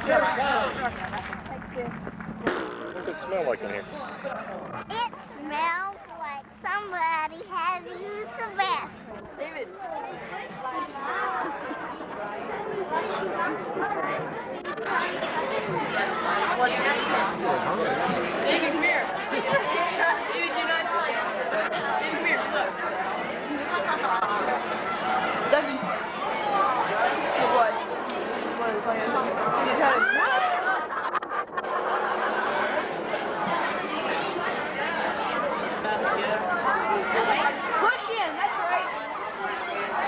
What's it smell like in here? It smells like somebody has used the bathroom. David. David, come here. David, you're not doing it. David, come here. Look. Dougie. Good boy. What? Push him, that's right.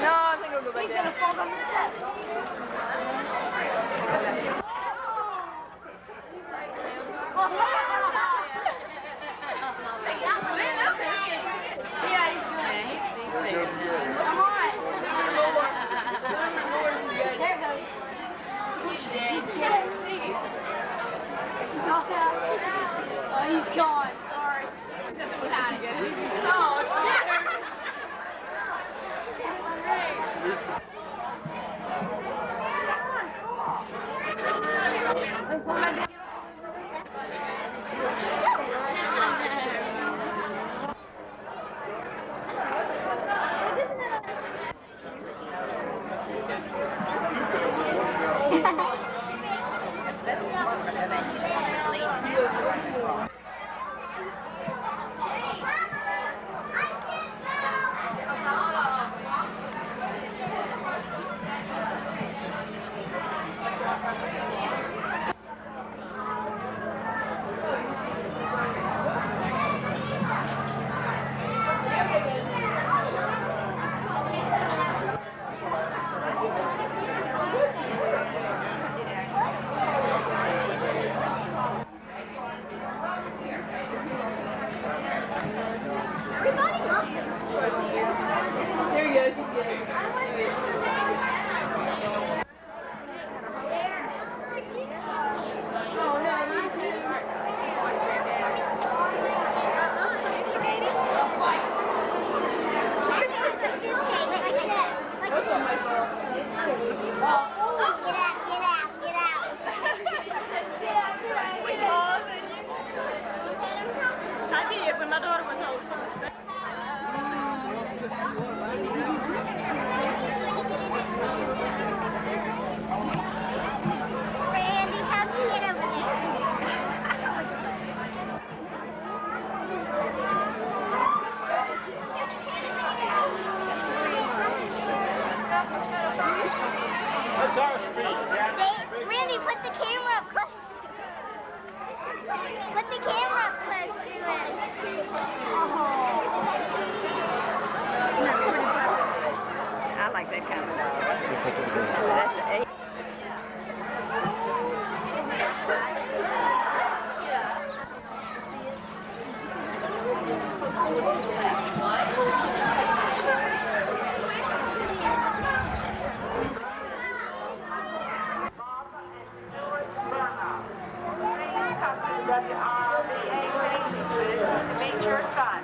No, I think I'll go back down. He's gonna fall down the steps. Yeah, he's good. He's come on. There it goes. Oh, he's gone. Sorry. No, it's weird. There he goes, he's good. Oh, no, you too. That's not my fault. Get out, get out, get out. Tati, when my daughter was old. Randy, how'd you get over there? That's our street. Randy, put the camera up close. Put the camera up close to it. I like that kind of dog. That's the 8. Meet your son.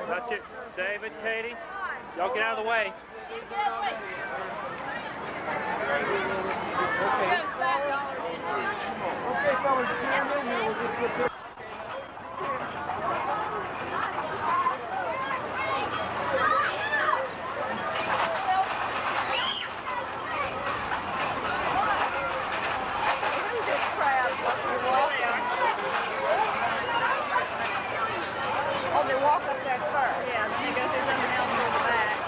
That's it. David, Katie, y'all get out of the way. Get out of the way. Okay, fellas, stand in here. We'll just get there. Oh, they walk up that far. Yeah, then you go through something else in the back.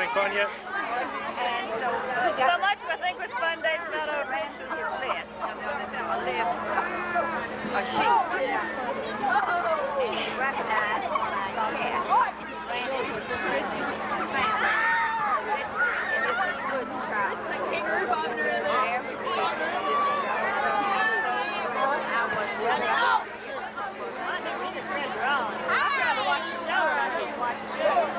any fun yet? And so So much I think was fun days not over. ran through his list. A list, a sheet. And he recognized one I had. Ran into Christy family. And this was good try. Like kangaroo bobbing her in there. Every day. I was really out. I think we just read wrong. I'd rather watch the show than I did watch the show.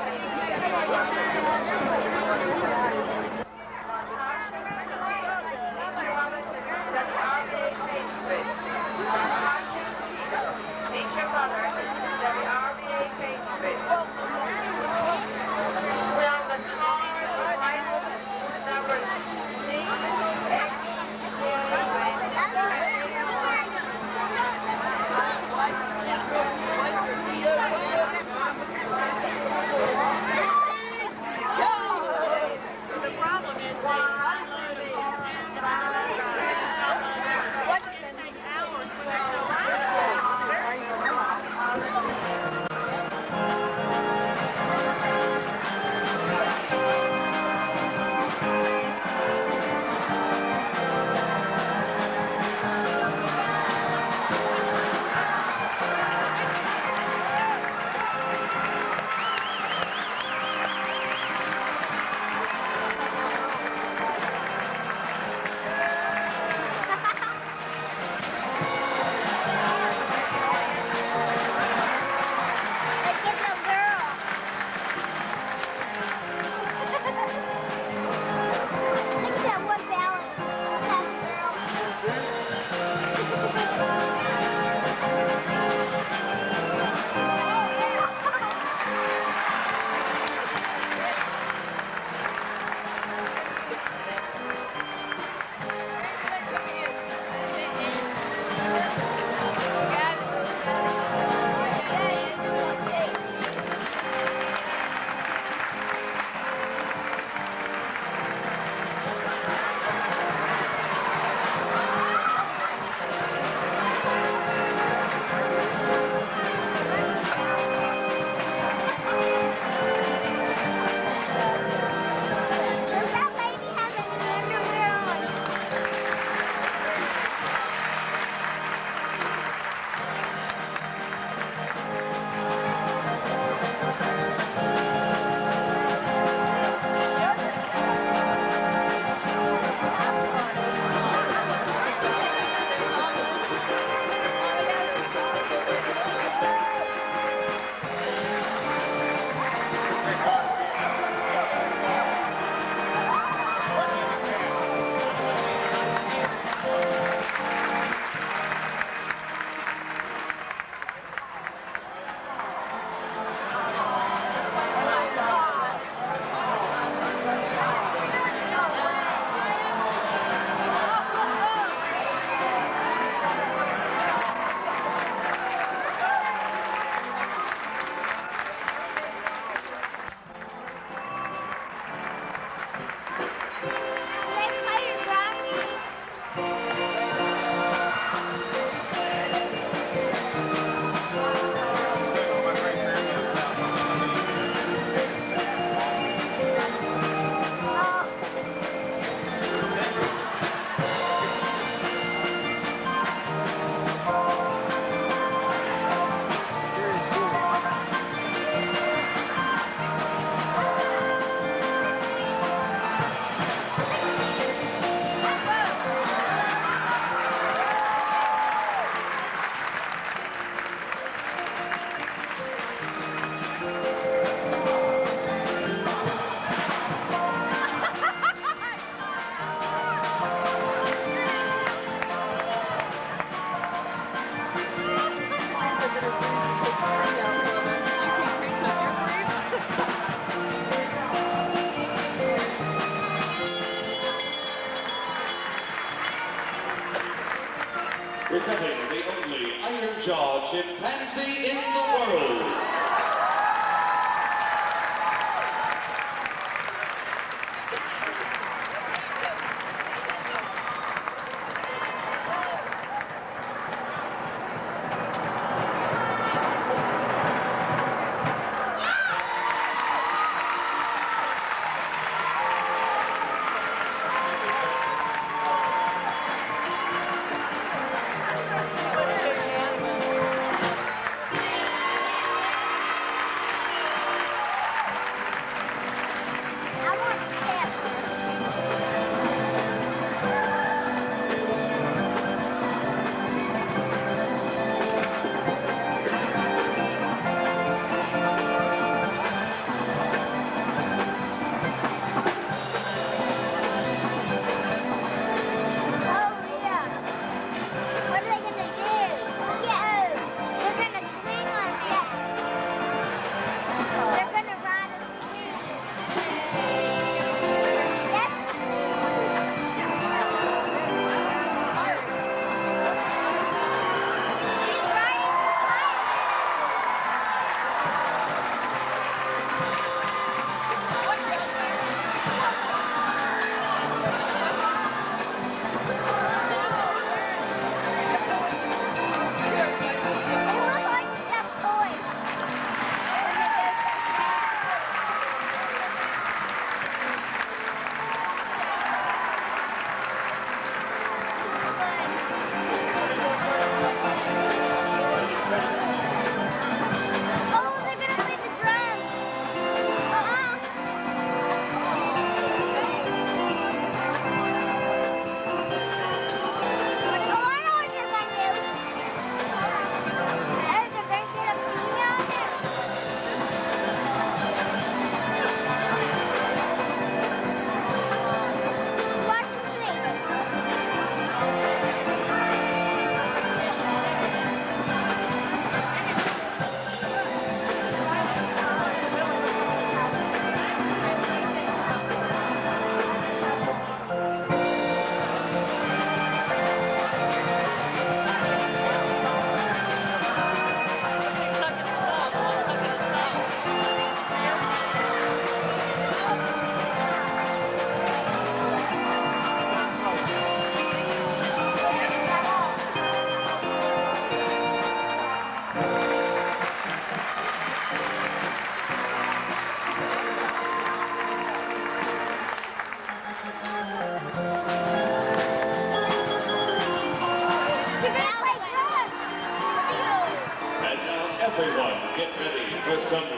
Presenting the only iron-jawed chimpanzee in the world.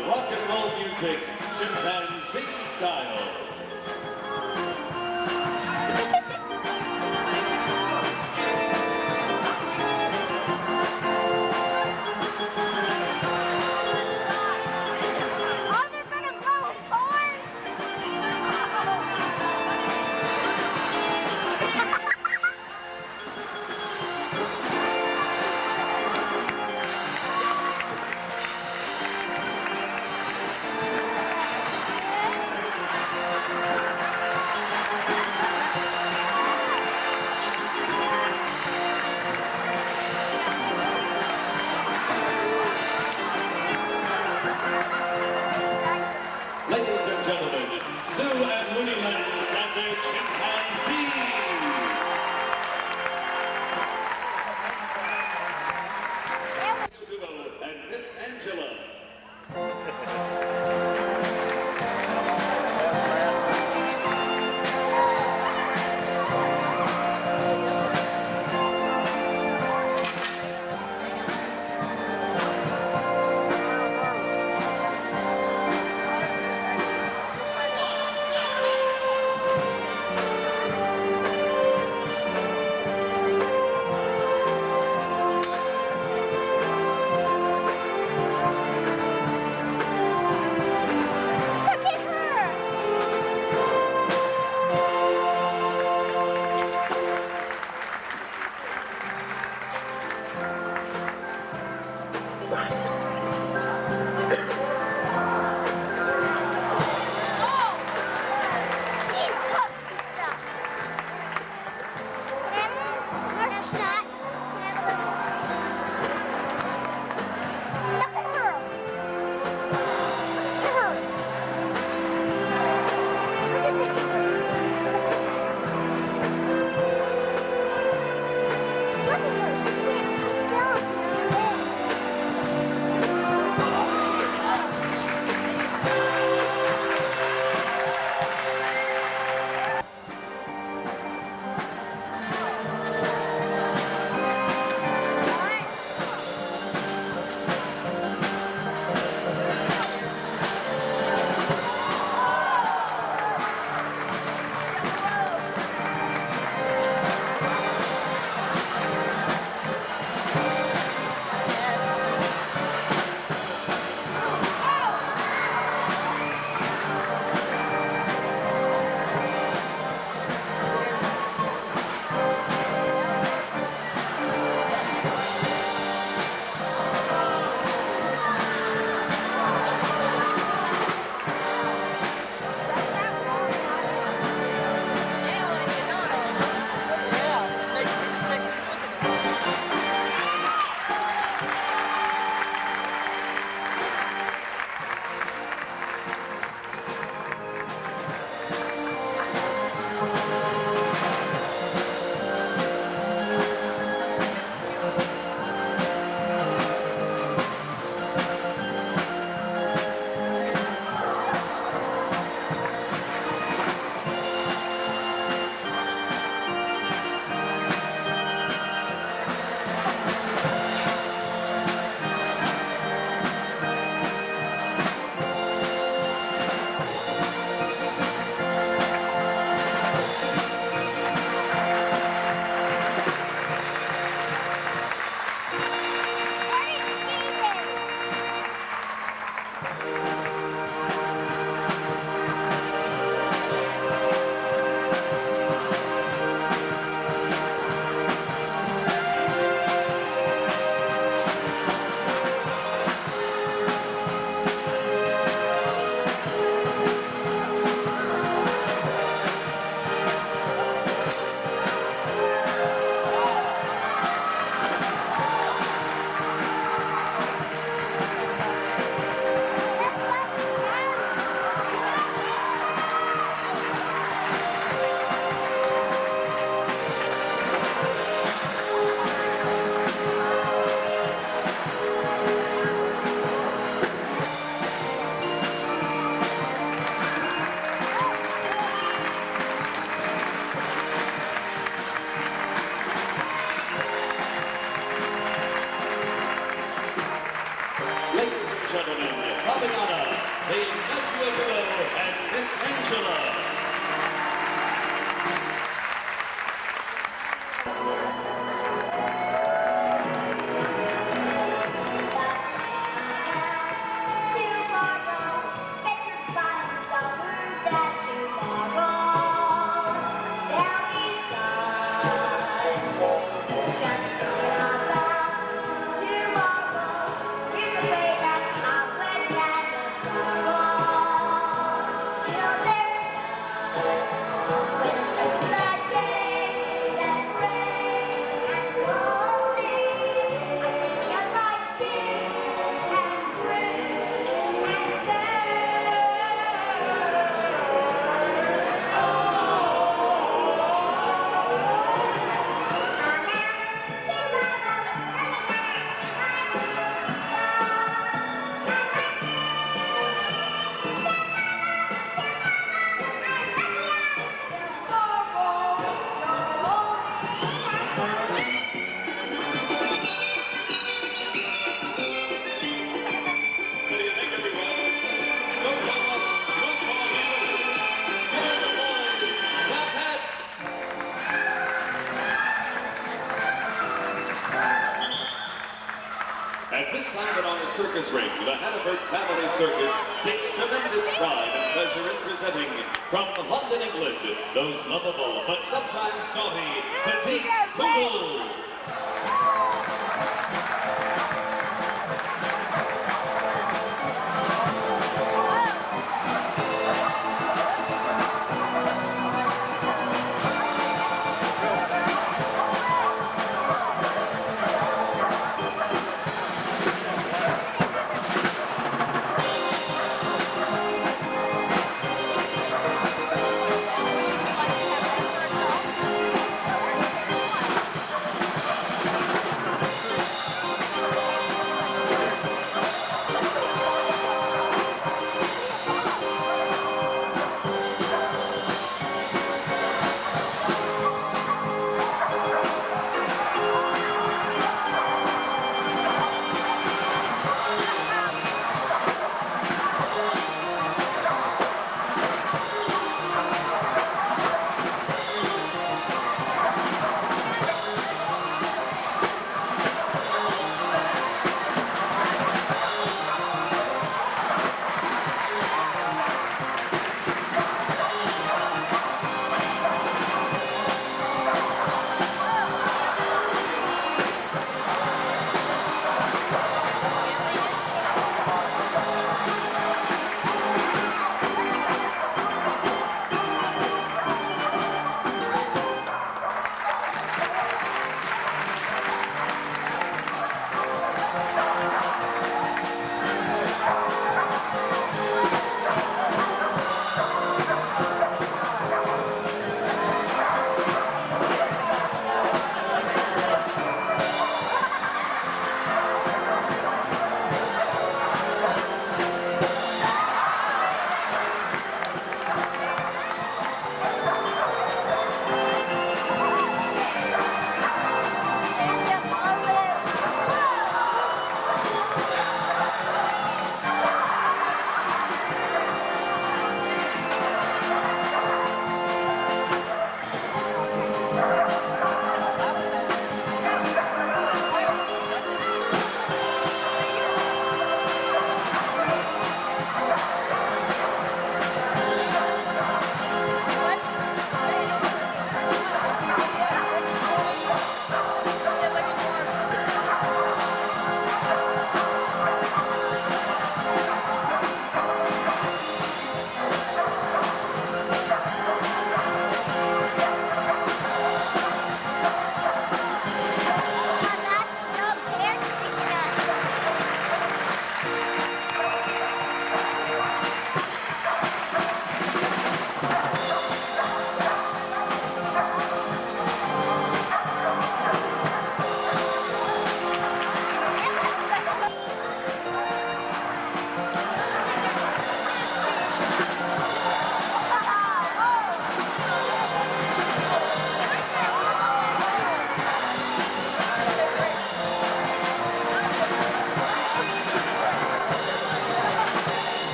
rock and roll music, chimpanzee style. Oh, they're gonna blow a horn. the Miss Willow and Miss Angela. At this time and on the circus ring, the Hannaford Family Circus takes tremendous pride and pleasure in presenting, from London, England, those lovable but sometimes naughty petite poodles.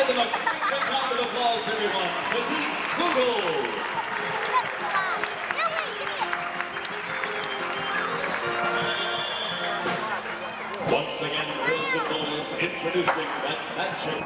Give them a great round of applause, everyone. The Beats Google. Once again, girls and boys introducing that magic.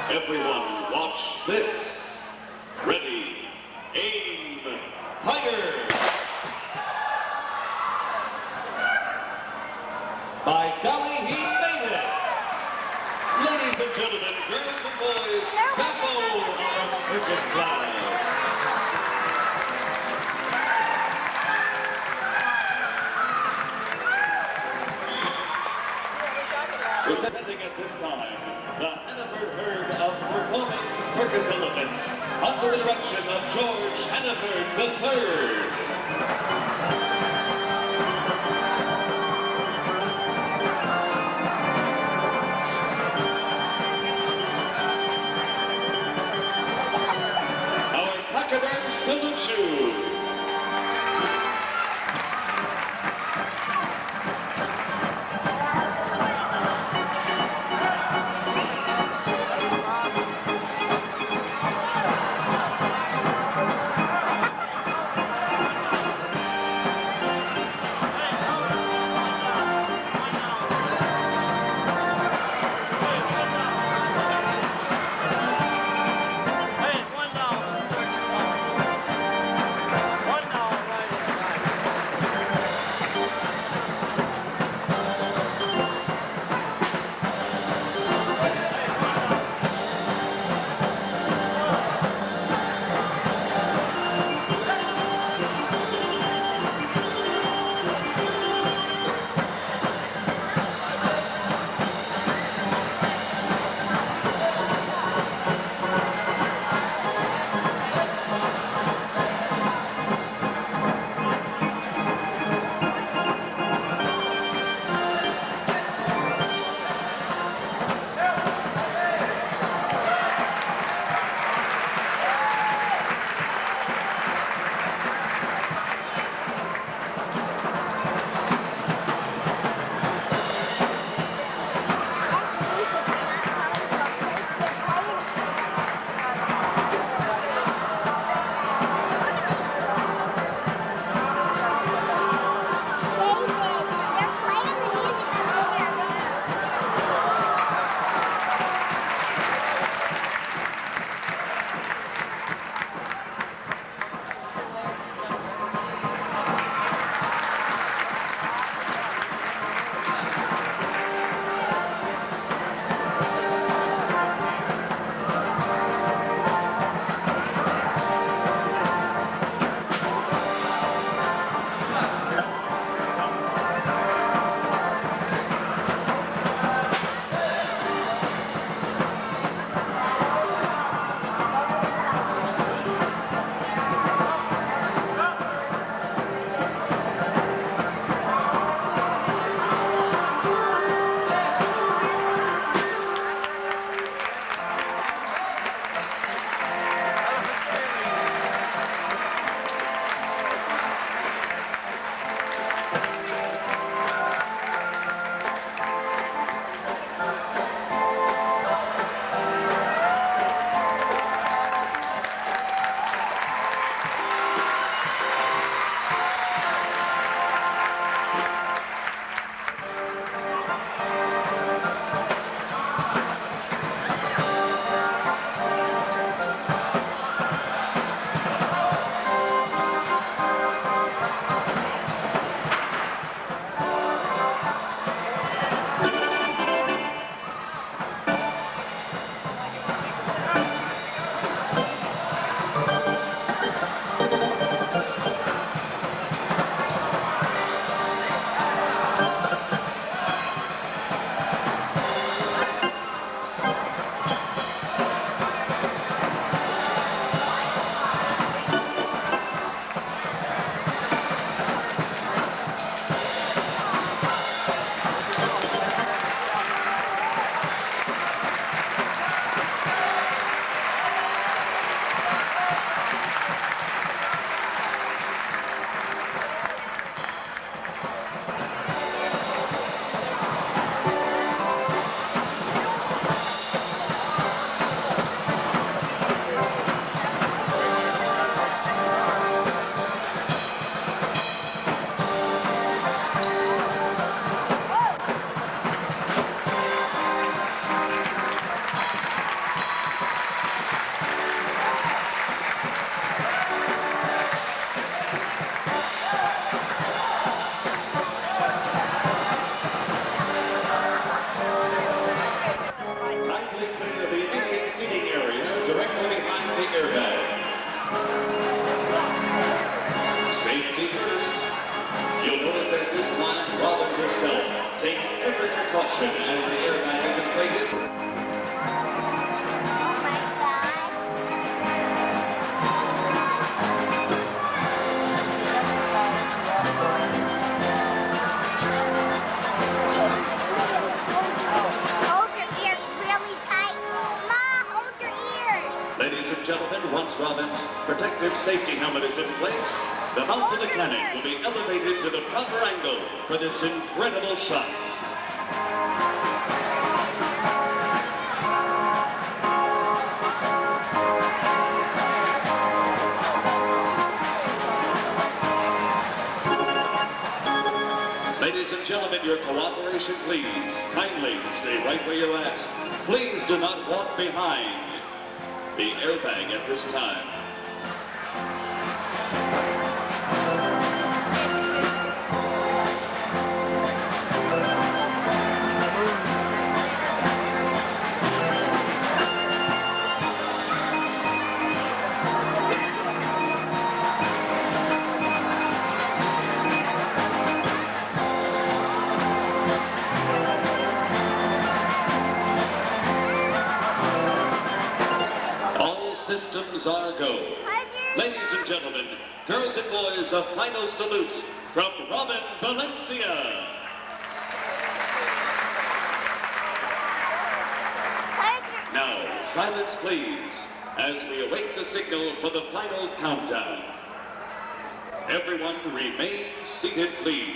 Everyone, watch this. Ready, aim, fire! By golly, he made it! Ladies and gentlemen, girls and boys, bravo on the circus cloud! Presenting at this time, the Hannaford herd of performing circus elephants under the direction of George Hannaford III. Our pachyderm salute you. inflated. Oh my God. Hold your ears really tight. Ma, hold your ears. Ladies and gentlemen, once Robin's protective safety helmet is in place, the mouth of the cannon will be elevated to the proper angle for this incredible shot. Ladies and gentlemen, your cooperation, please. Kindly stay right where you're at. Please do not walk behind the airbag at this time. Systems are go. Ladies and gentlemen, girls and boys, a final salute from Robin Valencia. Now, silence please, as we await the signal for the final countdown. Everyone remain seated, please.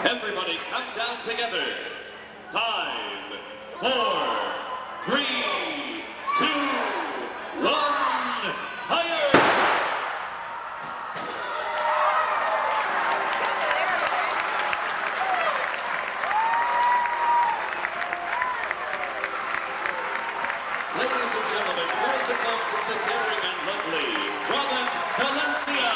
Everybody count down together. 5, 4, 3, 2, 1, fire! Ladies and gentlemen, girls and boys, the daring and lovely Robin Valencia.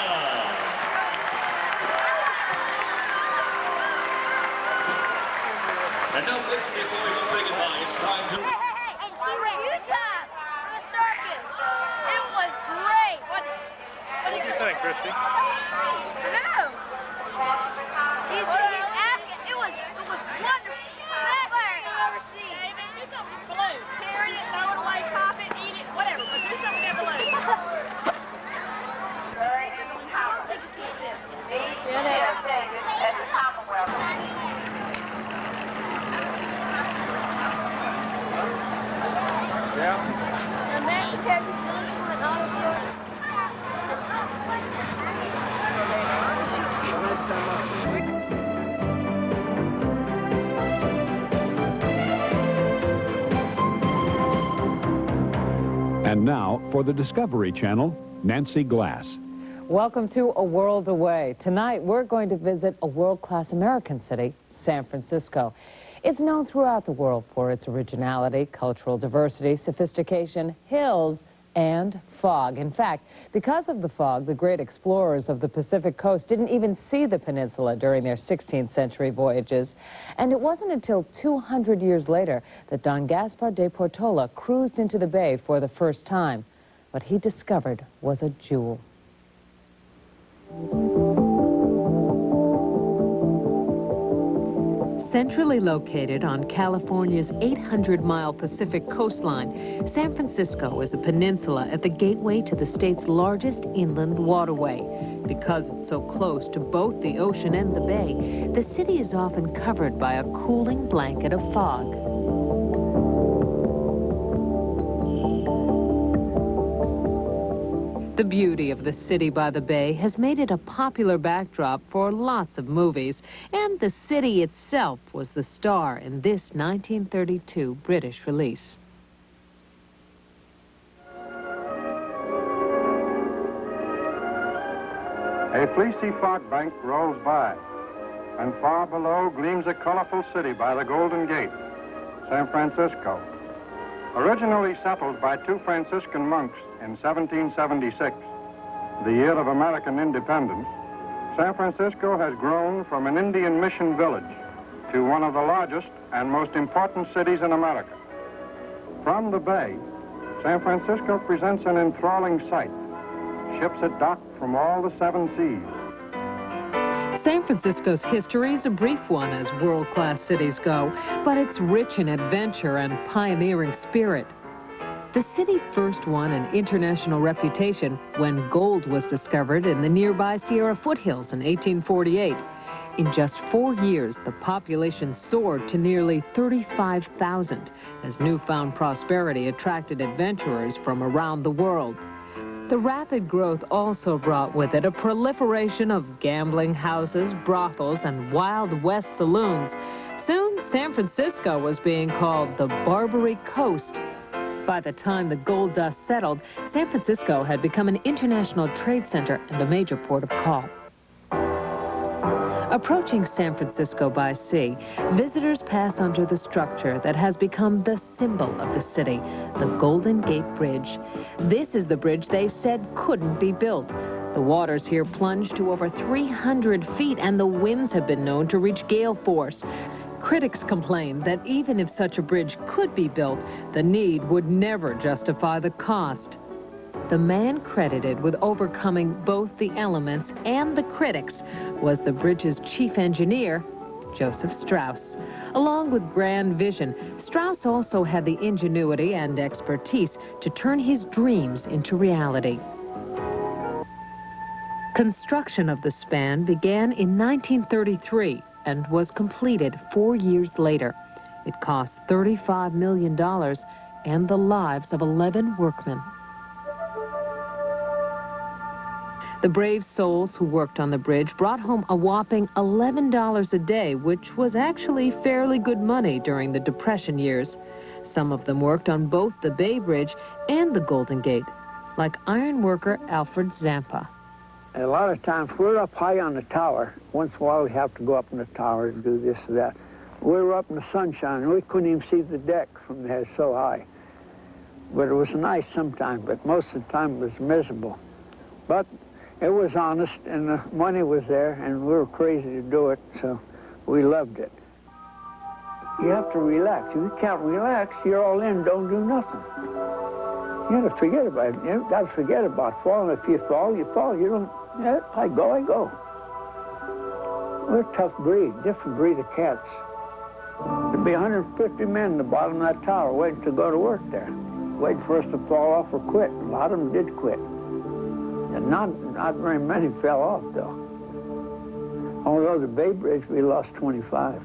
And now, please, before we say goodbye, it's time to... And she went Utah for the circus. It was great. What What do you think, Christy? No. He's asking. It was wonderful. Best thing I've ever seen. Hey, man, do something with balloons. Carry it, throw it away, pop it, eat it, whatever. But do something with balloons. Yeah. And then he carried his little and all his And now, for the Discovery Channel, Nancy Glass. Welcome to A World Away. Tonight, we're going to visit a world-class American city, San Francisco. It's known throughout the world for its originality, cultural diversity, sophistication, hills, and fog. In fact, because of the fog, the great explorers of the Pacific coast didn't even see the peninsula during their 16th century voyages. And it wasn't until 200 years later that Don Gaspar de Portola cruised into the bay for the first time. What he discovered was a jewel. Centrally located on California's 800-mile Pacific coastline, San Francisco is a peninsula at the gateway to the state's largest inland waterway. Because it's so close to both the ocean and the bay, the city is often covered by a cooling blanket of fog. The beauty of the city by the bay has made it a popular backdrop for lots of movies, and the city itself was the star in this 1932 British release. A fleecy fog bank rolls by, and far below gleams a colorful city by the Golden Gate, San Francisco. Originally settled by two Franciscan monks in 1776, the year of American independence, San Francisco has grown from an Indian mission village to one of the largest and most important cities in America. From the bay, San Francisco presents an enthralling sight. Ships at dock from all the 7 seas. San Francisco's history is a brief one as world-class cities go, but it's rich in adventure and pioneering spirit. The city first won an international reputation when gold was discovered in the nearby Sierra foothills in 1848. In just 4 years, the population soared to nearly 35,000 as newfound prosperity attracted adventurers from around the world. The rapid growth also brought with it a proliferation of gambling houses, brothels, and Wild West saloons. Soon, San Francisco was being called the Barbary Coast. By the time the gold dust settled, San Francisco had become an international trade center and a major port of call. Approaching San Francisco by sea, visitors pass under the structure that has become the symbol of the city, the Golden Gate Bridge. This is the bridge they said couldn't be built. The waters here plunge to over 300 feet, and the winds have been known to reach gale force. Critics complain that even if such a bridge could be built, the need would never justify the cost. The man credited with overcoming both the elements and the critics was the bridge's chief engineer, Joseph Strauss. Along with grand vision, Strauss also had the ingenuity and expertise to turn his dreams into reality. Construction of the span began in 1933 and was completed 4 years later. It cost $35 million and the lives of 11 workmen. The brave souls who worked on the bridge brought home a whopping $11 a day, which was actually fairly good money during the Depression years. Some of them worked on both the Bay Bridge and the Golden Gate, like iron worker Alfred Zampa. A lot of times we're up high on the tower. Once in a while we have to go up in the tower and do this or that. We were up in the sunshine and we couldn't even see the deck from there so high. But it was nice sometimes, but most of the time it was miserable. But it was honest and the money was there and we were crazy to do it, so we loved it. You have to relax. If you can't relax, you're all in, don't do nothing. You have to forget about it. You've got to forget about falling. If you fall, you fall. You don't, yeah, I go, I go. We're a tough breed, different breed of cats. There'd be 150 men in the bottom of that tower waiting to go to work there, waiting for us to fall off or quit. A lot of them did quit. And not very many fell off, though. Although the Bay Bridge, we lost 25.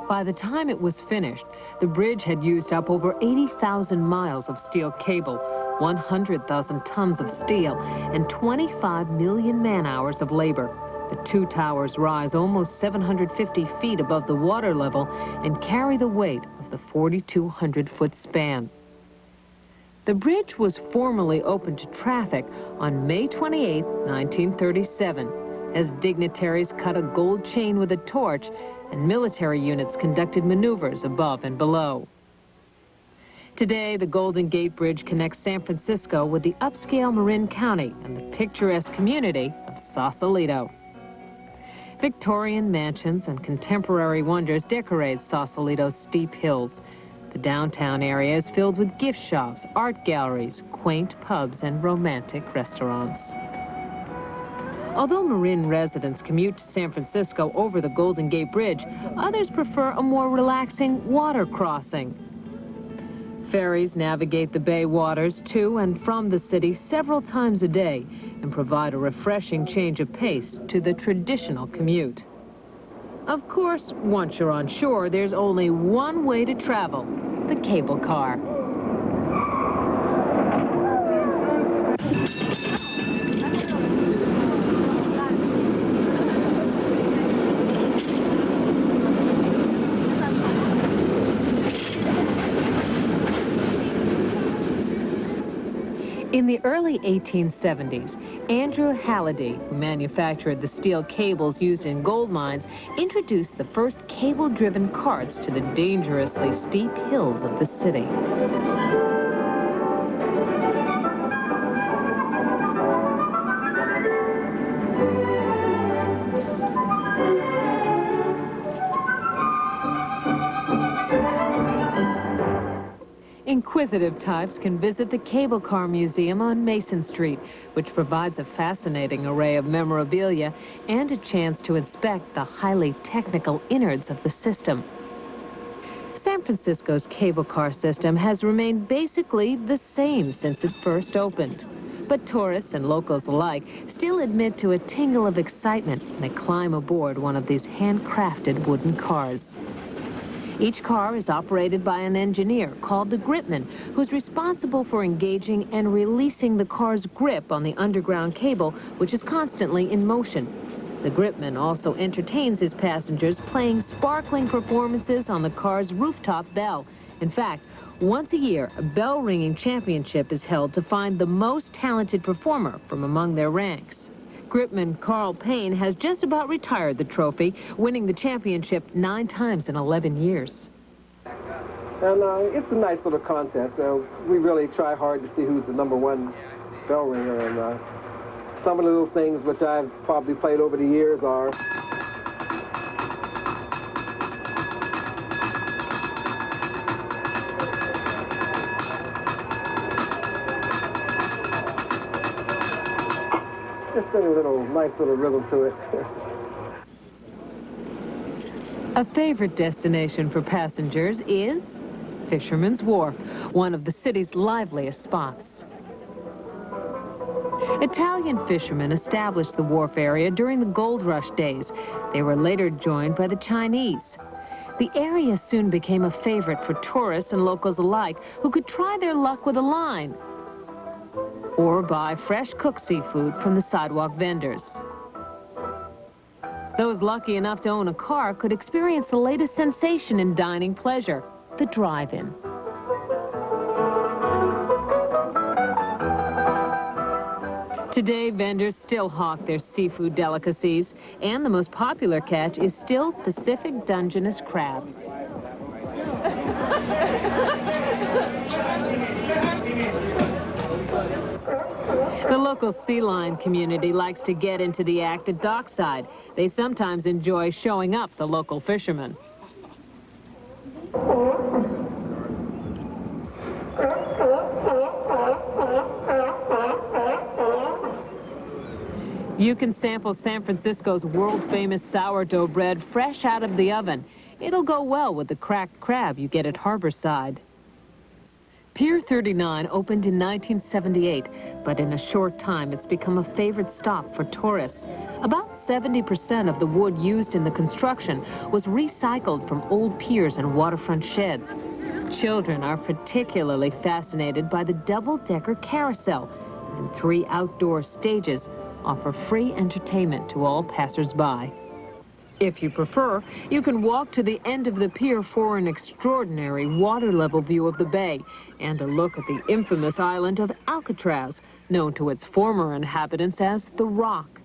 By the time it was finished, the bridge had used up over 80,000 miles of steel cable, 100,000 tons of steel, and 25 million man-hours of labor. The 2 towers rise almost 750 feet above the water level and carry the weight of the 4,200-foot span. The bridge was formally opened to traffic on May 28, 1937, as dignitaries cut a gold chain with a torch and military units conducted maneuvers above and below. Today, the Golden Gate Bridge connects San Francisco with the upscale Marin County and the picturesque community of Sausalito. Victorian mansions and contemporary wonders decorate Sausalito's steep hills. The downtown area is filled with gift shops, art galleries, quaint pubs, and romantic restaurants. Although Marin residents commute to San Francisco over the Golden Gate Bridge, others prefer a more relaxing water crossing. Ferries navigate the bay waters to and from the city several times a day and provide a refreshing change of pace to the traditional commute. Of course, once you're on shore, there's only one way to travel, the cable car. In the early 1870s, Andrew Halliday, who manufactured the steel cables used in gold mines, introduced the first cable-driven carts to the dangerously steep hills of the city. Inquisitive types can visit the Cable Car Museum on Mason Street, which provides a fascinating array of memorabilia and a chance to inspect the highly technical innards of the system. San Francisco's cable car system has remained basically the same since it first opened. But tourists and locals alike still admit to a tingle of excitement when they climb aboard one of these handcrafted wooden cars. Each car is operated by an engineer called the gripman, who's responsible for engaging and releasing the car's grip on the underground cable, which is constantly in motion. The gripman also entertains his passengers, playing sparkling performances on the car's rooftop bell. In fact, once a year, a bell-ringing championship is held to find the most talented performer from among their ranks. Gripman Carl Payne has just about retired the trophy, winning the championship 9 times in 11 years. And it's a nice little contest. We really try hard to see who's the #1 bell ringer. And some of the little things which I've probably played over the years are just a nice little rhythm to it. A favorite destination for passengers is Fisherman's Wharf, one of the city's liveliest spots. Italian fishermen established the wharf area during the gold rush days. They were later joined by the Chinese. The area soon became a favorite for tourists and locals alike who could try their luck with a line or buy fresh cooked seafood from the sidewalk vendors. Those lucky enough to own a car could experience the latest sensation in dining pleasure, the drive-in. Today, vendors still hawk their seafood delicacies, and the most popular catch is still Pacific Dungeness crab. The local sea lion community likes to get into the act at dockside. They sometimes enjoy showing up the local fishermen. You can sample San Francisco's world-famous sourdough bread fresh out of the oven. It'll go well with the cracked crab you get at Harborside. Pier 39 opened in 1978, but in a short time it's become a favorite stop for tourists. About 70% of the wood used in the construction was recycled from old piers and waterfront sheds. Children are particularly fascinated by the double-decker carousel, and 3 outdoor stages offer free entertainment to all passers-by. If you prefer, you can walk to the end of the pier for an extraordinary water-level view of the bay and a look at the infamous island of Alcatraz, known to its former inhabitants as the Rock.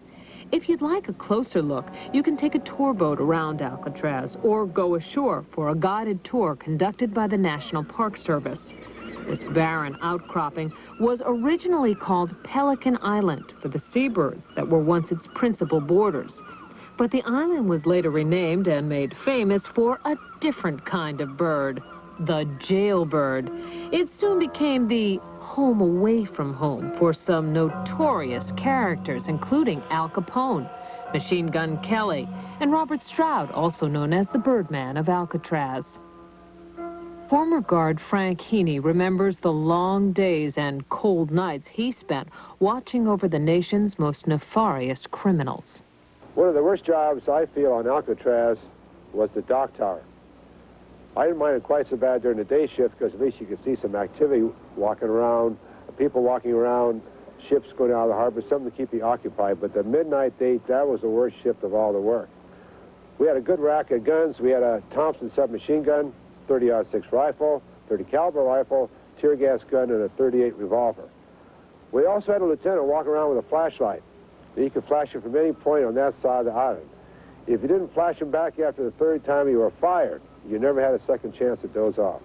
If you'd like a closer look, you can take a tour boat around Alcatraz or go ashore for a guided tour conducted by the National Park Service. This barren outcropping was originally called Pelican Island for the seabirds that were once its principal boarders. But the island was later renamed and made famous for a different kind of bird, the jailbird. It soon became the home away from home for some notorious characters, including Al Capone, Machine Gun Kelly, and Robert Stroud, also known as the Birdman of Alcatraz. Former guard Frank Heaney remembers the long days and cold nights he spent watching over the nation's most nefarious criminals. One of the worst jobs I feel on Alcatraz was the dock tower. I didn't mind it quite so bad during the day shift because at least you could see some activity walking around, people walking around, ships going out of the harbor, something to keep you occupied. But the midnight date, that was the worst shift of all the work. We had a good rack of guns. We had a Thompson submachine gun, 30-06 rifle, 30 caliber rifle, tear gas gun, and a 38 revolver. We also had a lieutenant walking around with a flashlight. You could flash it from any point on that side of the island. If you didn't flash him back after the 3rd time, you were fired. You never had a second chance to doze off.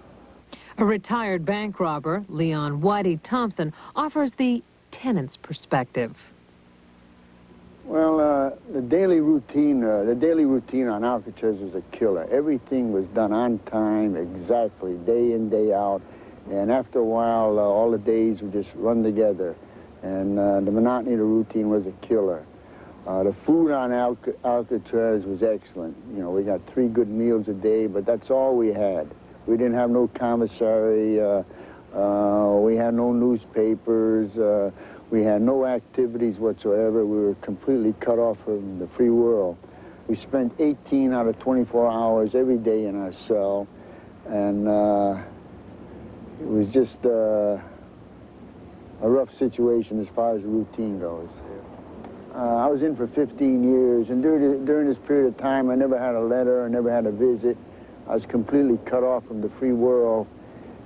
A retired bank robber, Leon Whitey Thompson, offers the tenant's perspective. Well, the daily routine on Alcatraz was a killer. Everything was done on time, exactly, day in, day out. And after a while, all the days would just run together. And the monotony of the routine was a killer. The food on Alcatraz was excellent. You know, we got 3 good meals a day, but that's all we had. We didn't have no commissary. We had no newspapers. We had no activities whatsoever. We were completely cut off from the free world. We spent 18 out of 24 hours every day in our cell, and it was just a rough situation as far as the routine goes. I was in for 15 years, and during this period of time, I never had a letter, I never had a visit. I was completely cut off from the free world.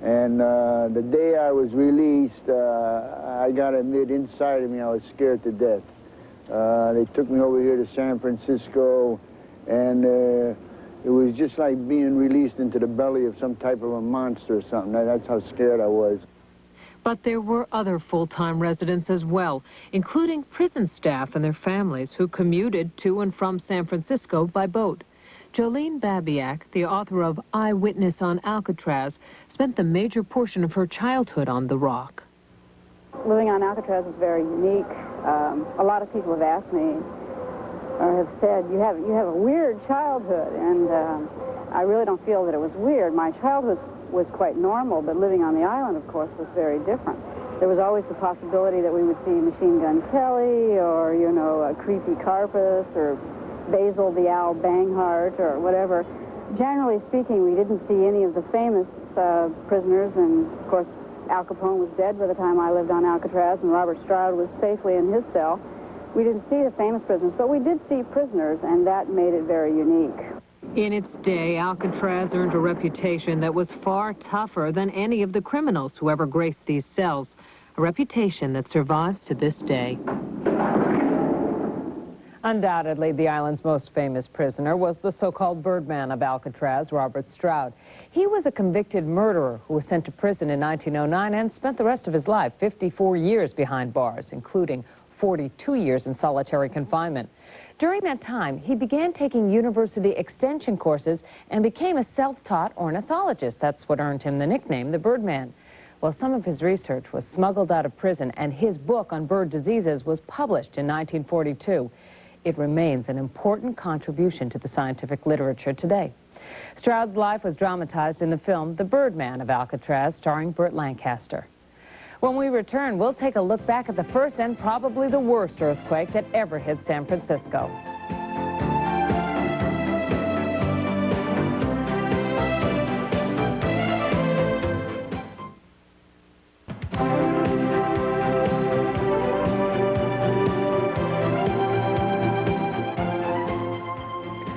And the day I was released, I gotta admit, inside of me, I was scared to death. They took me over here to San Francisco, and it was just like being released into the belly of some type of a monster or something. That's how scared I was. But there were other full-time residents as well, including prison staff and their families who commuted to and from San Francisco by boat. Jolene Babiak, the author of Eyewitness on Alcatraz, spent the major portion of her childhood on the Rock. Living on Alcatraz is very unique. A lot of people have asked me or have said, you have a weird childhood, and I really don't feel that it was weird. My childhood was quite normal, but living on the island, of course, was very different. There was always the possibility that we would see Machine Gun Kelly or, you know, a creepy Carpus or Basil the Owl Banghart or whatever. Generally speaking, we didn't see any of the famous prisoners, and of course Al Capone was dead by the time I lived on Alcatraz, and Robert Stroud was safely in his cell. We didn't see the famous prisoners, but we did see prisoners, and that made it very unique. In its day, Alcatraz earned a reputation that was far tougher than any of the criminals who ever graced these cells, a reputation that survives to this day. Undoubtedly, the island's most famous prisoner was the so-called Birdman of Alcatraz, Robert Stroud. He was a convicted murderer who was sent to prison in 1909 and spent the rest of his life, 54 years behind bars, including 42 years in solitary confinement. During that time, he began taking university extension courses and became a self-taught ornithologist. That's what earned him the nickname, the Birdman. Well, some of his research was smuggled out of prison, and his book on bird diseases was published in 1942. It remains an important contribution to the scientific literature today. Stroud's life was dramatized in the film The Birdman of Alcatraz, starring Burt Lancaster. When we return, we'll take a look back at the first and probably the worst earthquake that ever hit San Francisco.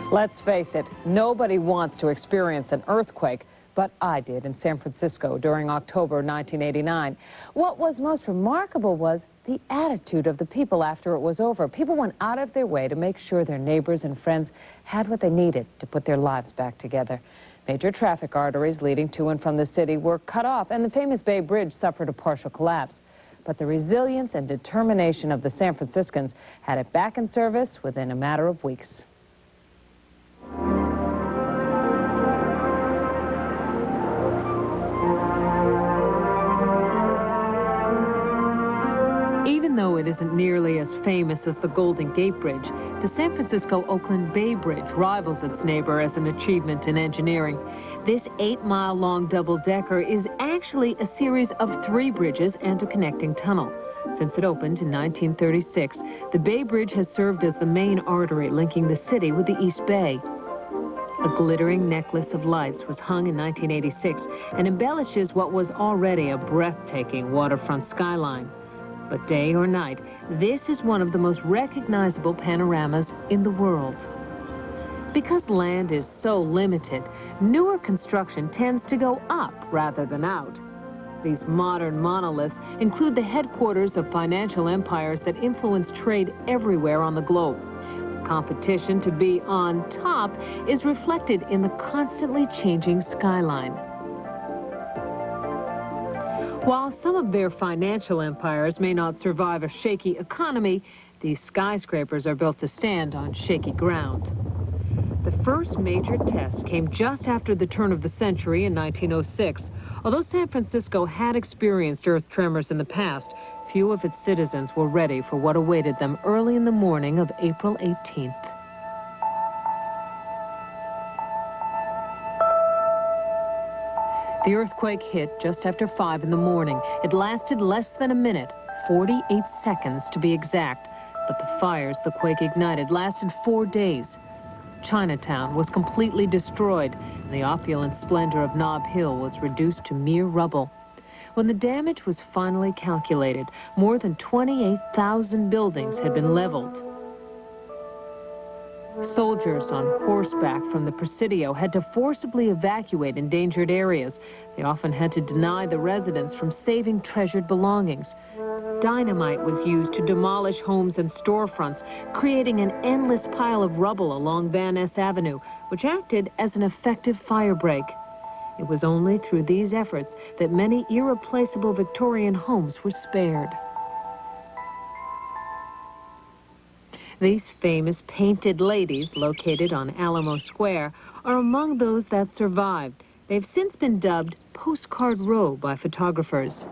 Let's face it, nobody wants to experience an earthquake, but I did in San Francisco during October 1989. What was most remarkable was the attitude of the people after it was over. People went out of their way to make sure their neighbors and friends had what they needed to put their lives back together. Major traffic arteries leading to and from the city were cut off, and the famous Bay Bridge suffered a partial collapse. But the resilience and determination of the San Franciscans had it back in service within a matter of weeks. Even though it isn't nearly as famous as the Golden Gate Bridge, the San Francisco-Oakland Bay Bridge rivals its neighbor as an achievement in engineering. This 8-mile-long double-decker is actually a series of 3 bridges and a connecting tunnel. Since it opened in 1936, the Bay Bridge has served as the main artery linking the city with the East Bay. A glittering necklace of lights was hung in 1986 and embellishes what was already a breathtaking waterfront skyline. But day or night, this is one of the most recognizable panoramas in the world. Because land is so limited, newer construction tends to go up rather than out. These modern monoliths include the headquarters of financial empires that influence trade everywhere on the globe. The competition to be on top is reflected in the constantly changing skyline. While some of their financial empires may not survive a shaky economy, these skyscrapers are built to stand on shaky ground. The first major test came just after the turn of the century in 1906. Although San Francisco had experienced earth tremors in the past, few of its citizens were ready for what awaited them early in the morning of April 18th. The earthquake hit just after 5 in the morning. It lasted less than a minute, 48 seconds to be exact. But the fires the quake ignited lasted 4 days. Chinatown was completely destroyed, and the opulent splendor of Nob Hill was reduced to mere rubble. When the damage was finally calculated, more than 28,000 buildings had been leveled. Soldiers on horseback from the Presidio had to forcibly evacuate endangered areas. They often had to deny the residents from saving treasured belongings. Dynamite was used to demolish homes and storefronts, creating an endless pile of rubble along Van Ness Avenue, which acted as an effective firebreak. It was only through these efforts that many irreplaceable Victorian homes were spared. These famous painted ladies, located on Alamo Square, are among those that survived. They've since been dubbed Postcard Row by photographers.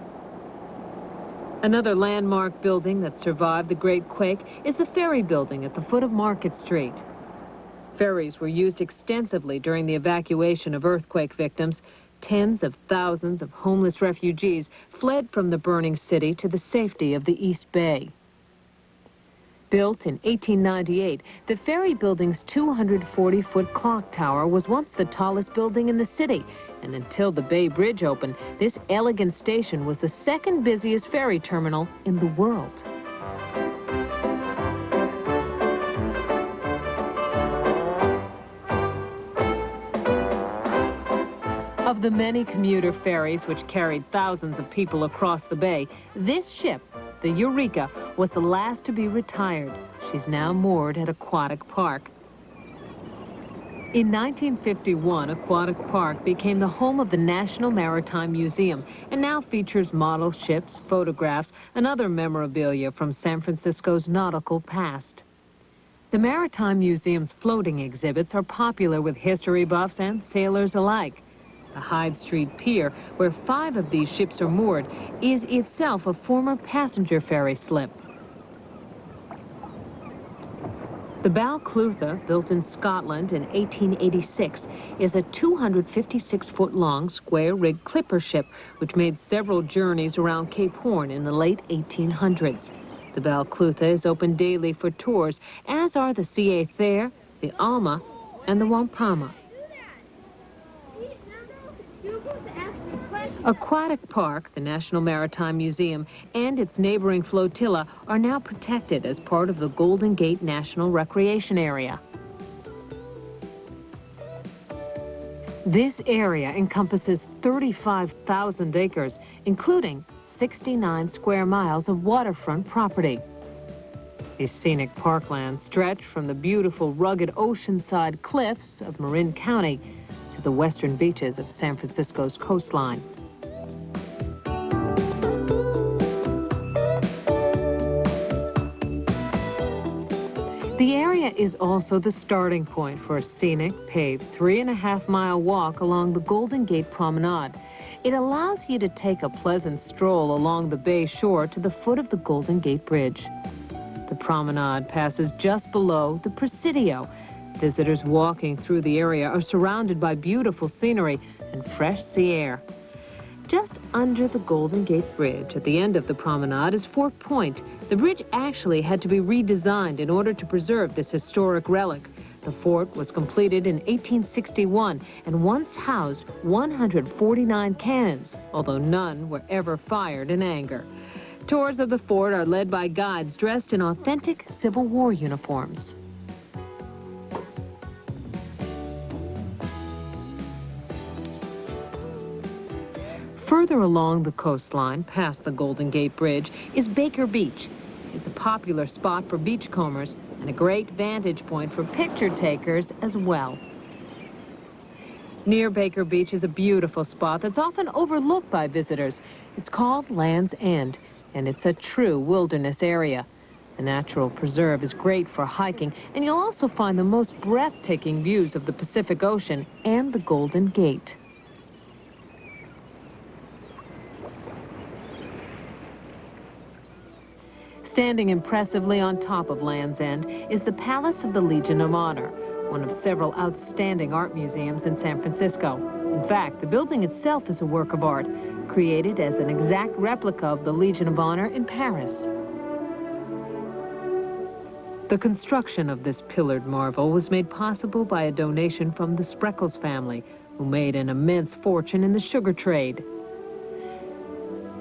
Another landmark building that survived the Great Quake is the ferry building at the foot of Market Street. Ferries were used extensively during the evacuation of earthquake victims. Tens of thousands of homeless refugees fled from the burning city to the safety of the East Bay. Built in 1898, the ferry building's 240-foot clock tower was once the tallest building in the city, and until the Bay Bridge opened, this elegant station was the second busiest ferry terminal in the world. Of the many commuter ferries which carried thousands of people across the bay, this ship, the Eureka, was the last to be retired. She's now moored at Aquatic Park. In 1951, Aquatic Park became the home of the National Maritime Museum and now features model ships, photographs, and other memorabilia from San Francisco's nautical past. The Maritime Museum's floating exhibits are popular with history buffs and sailors alike. The Hyde Street Pier, where 5 of these ships are moored, is itself a former passenger ferry slip. The Balclutha, built in Scotland in 1886, is a 256-foot-long square-rigged clipper ship which made several journeys around Cape Horn in the late 1800s. The Balclutha is open daily for tours, as are the C.A. Thayer, the Alma, and the Wampama. Aquatic Park, the National Maritime Museum, and its neighboring flotilla are now protected as part of the Golden Gate National Recreation Area. This area encompasses 35,000 acres, including 69 square miles of waterfront property. These scenic parklands stretch from the beautiful rugged oceanside cliffs of Marin County to the western beaches of San Francisco's coastline. The area is also the starting point for a scenic, paved 3.5-mile walk along the Golden Gate Promenade. It allows you to take a pleasant stroll along the bay shore to the foot of the Golden Gate Bridge. The promenade passes just below the Presidio. Visitors walking through the area are surrounded by beautiful scenery and fresh sea air. Just under the Golden Gate Bridge, at the end of the promenade, is Fort Point. The bridge actually had to be redesigned in order to preserve this historic relic. The fort was completed in 1861 and once housed 149 cannons, although none were ever fired in anger. Tours of the fort are led by guides dressed in authentic Civil War uniforms. Further along the coastline, past the Golden Gate Bridge, is Baker Beach. It's a popular spot for beachcombers and a great vantage point for picture takers as well. Near Baker Beach is a beautiful spot that's often overlooked by visitors. It's called Land's End, and it's a true wilderness area. The natural preserve is great for hiking, and you'll also find the most breathtaking views of the Pacific Ocean and the Golden Gate. Standing impressively on top of Land's End is the Palace of the Legion of Honor, one of several outstanding art museums in San Francisco. In fact, the building itself is a work of art, created as an exact replica of the Legion of Honor in Paris. The construction of this pillared marvel was made possible by a donation from the Spreckles family, who made an immense fortune in the sugar trade.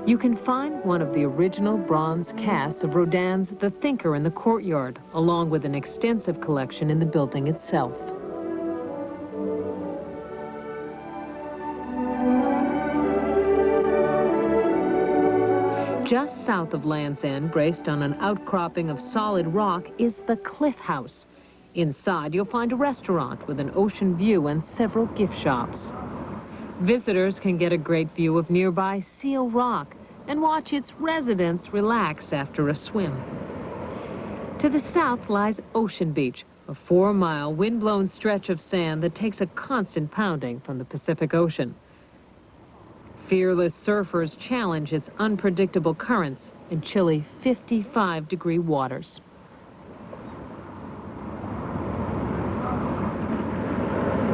You can find one of the original bronze casts of Rodin's The Thinker in the courtyard, along with an extensive collection in the building itself. Just south of Land's End, braced on an outcropping of solid rock, is the Cliff House. Inside, you'll find a restaurant with an ocean view and several gift shops. Visitors can get a great view of nearby Seal Rock and watch its residents relax after a swim. To the south lies Ocean Beach, a 4-mile wind-blown stretch of sand that takes a constant pounding from the Pacific Ocean. Fearless surfers challenge its unpredictable currents in chilly 55-degree waters.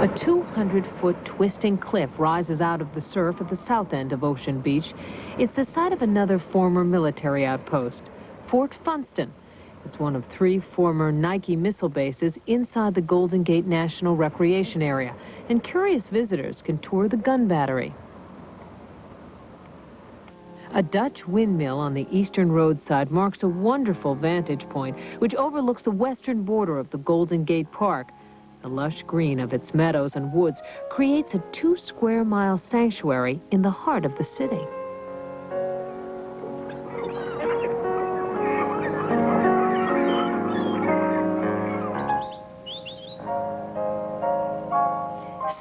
A 200-foot twisting cliff rises out of the surf at the south end of Ocean Beach. It's the site of another former military outpost, Fort Funston. It's one of 3 former Nike missile bases inside the Golden Gate National Recreation Area, and curious visitors can tour the gun battery. A Dutch windmill on the eastern roadside marks a wonderful vantage point which overlooks the western border of the Golden Gate Park. The lush green of its meadows and woods creates a 2-square-mile sanctuary in the heart of the city.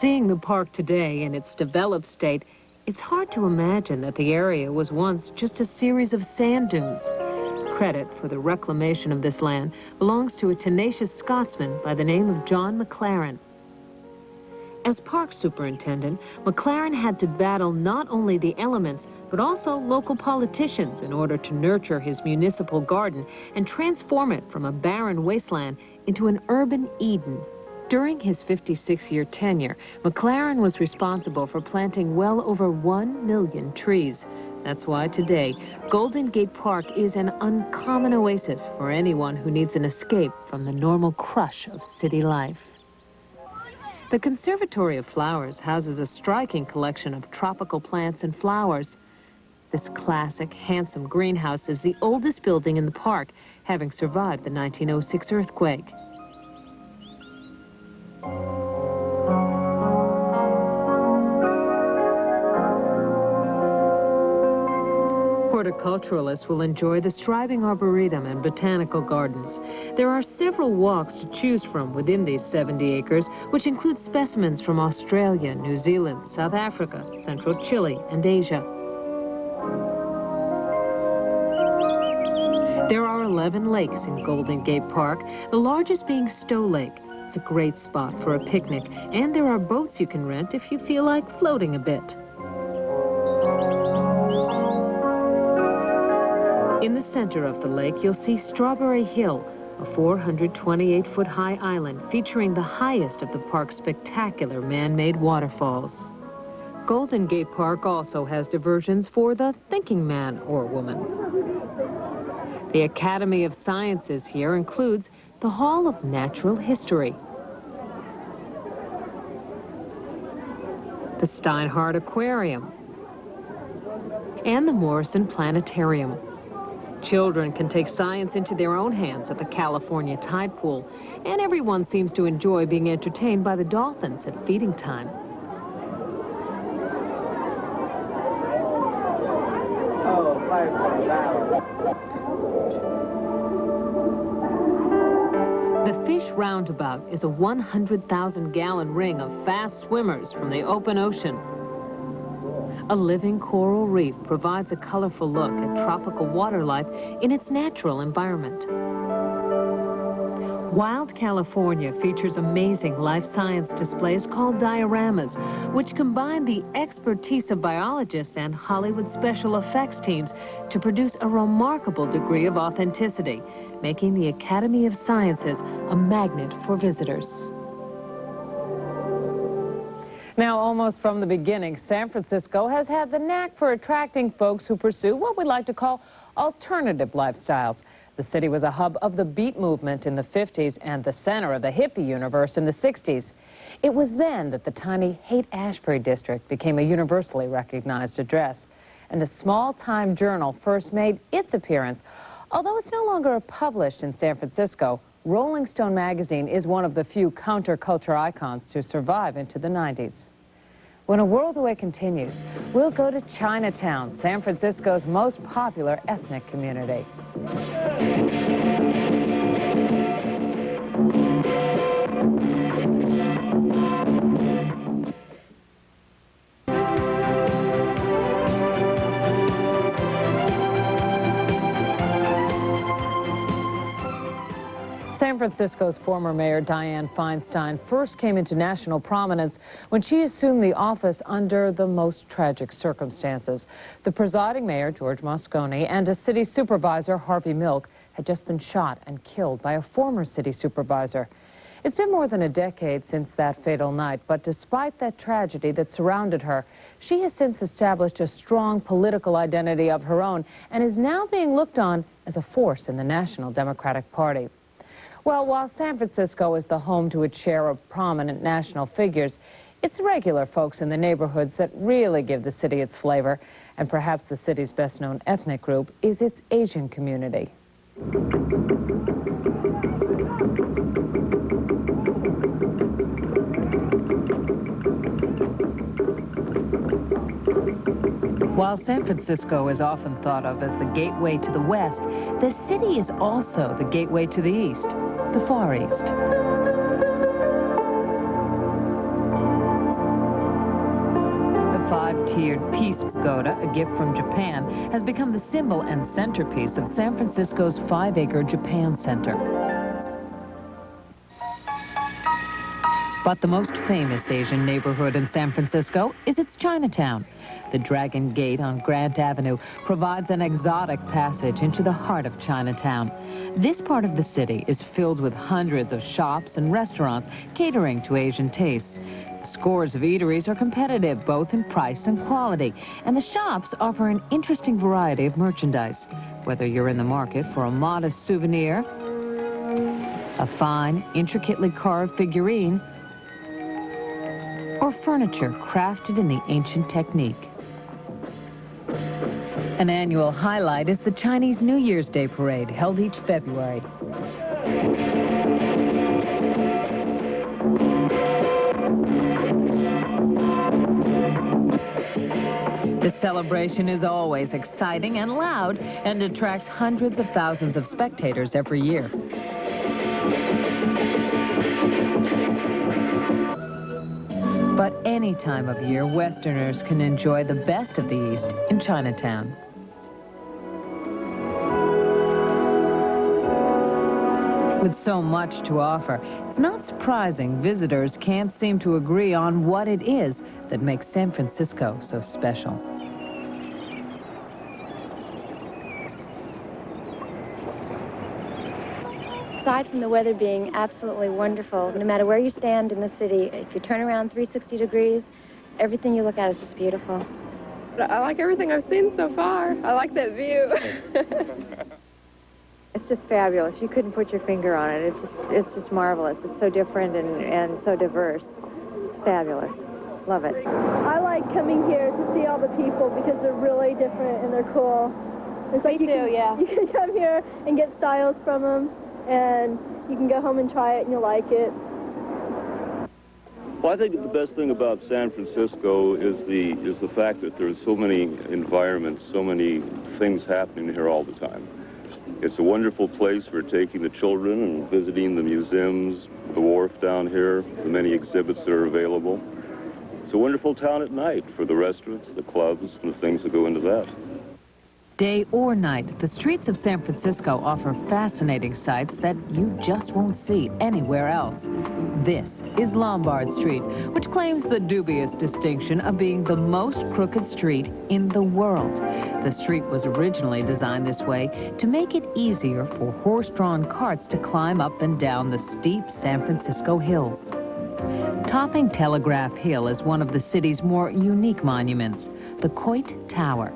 Seeing the park today in its developed state, it's hard to imagine that the area was once just a series of sand dunes. Credit for the reclamation of this land belongs to a tenacious Scotsman by the name of John McLaren. As park superintendent, McLaren had to battle not only the elements, but also local politicians in order to nurture his municipal garden and transform it from a barren wasteland into an urban Eden. During his 56-year tenure, McLaren was responsible for planting well over 1 million trees. That's why today, Golden Gate Park is an uncommon oasis for anyone who needs an escape from the normal crush of city life. The Conservatory of Flowers houses a striking collection of tropical plants and flowers. This classic, handsome greenhouse is the oldest building in the park, having survived the 1906 earthquake. Horticulturalists will enjoy the Striving Arboretum and Botanical Gardens. There are several walks to choose from within these 70 acres, which include specimens from Australia, New Zealand, South Africa, Central Chile, and Asia. There are 11 lakes in Golden Gate Park, the largest being Stowe Lake. It's a great spot for a picnic, and there are boats you can rent if you feel like floating a bit. In the center of the lake, you'll see Strawberry Hill, a 428-foot-high island featuring the highest of the park's spectacular man-made waterfalls. Golden Gate Park also has diversions for the thinking man or woman. The Academy of Sciences here includes the Hall of Natural History, the Steinhardt Aquarium, and the Morrison Planetarium. Children can take science into their own hands at the California Tide Pool, and everyone seems to enjoy being entertained by the dolphins at feeding time. The Fish Roundabout is a 100,000-gallon ring of fast swimmers from the open ocean. A living coral reef provides a colorful look at tropical water life in its natural environment. Wild California features amazing life science displays called dioramas, which combine the expertise of biologists and Hollywood special effects teams to produce a remarkable degree of authenticity, making the Academy of Sciences a magnet for visitors. Now, almost from the beginning, San Francisco has had the knack for attracting folks who pursue what we like to call alternative lifestyles. The city was a hub of the beat movement in the 50s and the center of the hippie universe in the 60s. It was then that the tiny Haight-Ashbury district became a universally recognized address, and a small-time journal first made its appearance. Although it's no longer published in San Francisco, Rolling Stone magazine is one of the few counterculture icons to survive into the 90s. When A World Away continues, we'll go to Chinatown, San Francisco's most popular ethnic community. San Francisco's former mayor Dianne Feinstein first came into national prominence when she assumed the office under the most tragic circumstances. The presiding mayor, George Moscone, and a city supervisor, Harvey Milk, had just been shot and killed by a former city supervisor. It's been more than a decade since that fatal night, but despite that tragedy that surrounded her, she has since established a strong political identity of her own and is now being looked on as a force in the National Democratic Party. Well, while San Francisco is the home to its share of prominent national figures, it's regular folks in the neighborhoods that really give the city its flavor, and perhaps the city's best-known ethnic group is its Asian community. While San Francisco is often thought of as the gateway to the West, the city is also the gateway to the East, the Far East. The five-tiered Peace Pagoda, a gift from Japan, has become the symbol and centerpiece of San Francisco's 5-acre Japan Center. But the most famous Asian neighborhood in San Francisco is its Chinatown. The Dragon Gate on Grant Avenue provides an exotic passage into the heart of Chinatown. This part of the city is filled with hundreds of shops and restaurants catering to Asian tastes. Scores of eateries are competitive both in price and quality, and the shops offer an interesting variety of merchandise. Whether you're in the market for a modest souvenir, a fine, intricately carved figurine, or furniture crafted in the ancient technique. An annual highlight is the Chinese New Year's Day Parade, held each February. The celebration is always exciting and loud and attracts hundreds of thousands of spectators every year. But any time of year, Westerners can enjoy the best of the East in Chinatown. With so much to offer, it's not surprising visitors can't seem to agree on what it is that makes San Francisco so special. Aside from the weather being absolutely wonderful, no matter where you stand in the city, if you turn around 360 degrees, everything you look at is just beautiful. I like everything I've seen so far. I like that view. It's just fabulous. You couldn't put your finger on it. It's just marvelous. It's so different and so diverse. It's fabulous. Love it. I like coming here to see all the people because they're really different and they're cool. It's like yeah. You can come here and get styles from them, and you can go home and try it and you'll like it. Well, I think the best thing about San Francisco is the fact that there's so many environments, so many things happening here all the time. It's a wonderful place for taking the children and visiting the museums, the wharf down here, the many exhibits that are available. It's a wonderful town at night for the restaurants, the clubs, and the things that go into that. Day or night, the streets of San Francisco offer fascinating sights that you just won't see anywhere else. This is Lombard Street, which claims the dubious distinction of being the most crooked street in the world. The street was originally designed this way to make it easier for horse-drawn carts to climb up and down the steep San Francisco hills. Topping Telegraph Hill is one of the city's more unique monuments, the Coit Tower.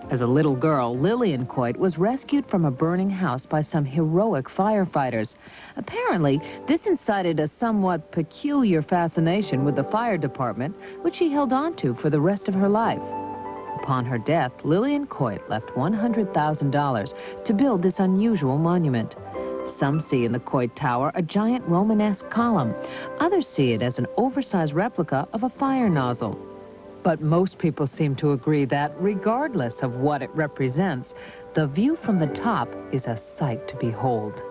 As a little girl, Lillian Coit was rescued from a burning house by some heroic firefighters. Apparently, this incited a somewhat peculiar fascination with the fire department, which she held on to for the rest of her life. Upon her death, Lillian Coit left $100,000 to build this unusual monument. Some see in the Coit Tower a giant Romanesque column. Others see it as an oversized replica of a fire nozzle. But most people seem to agree that, regardless of what it represents, the view from the top is a sight to behold.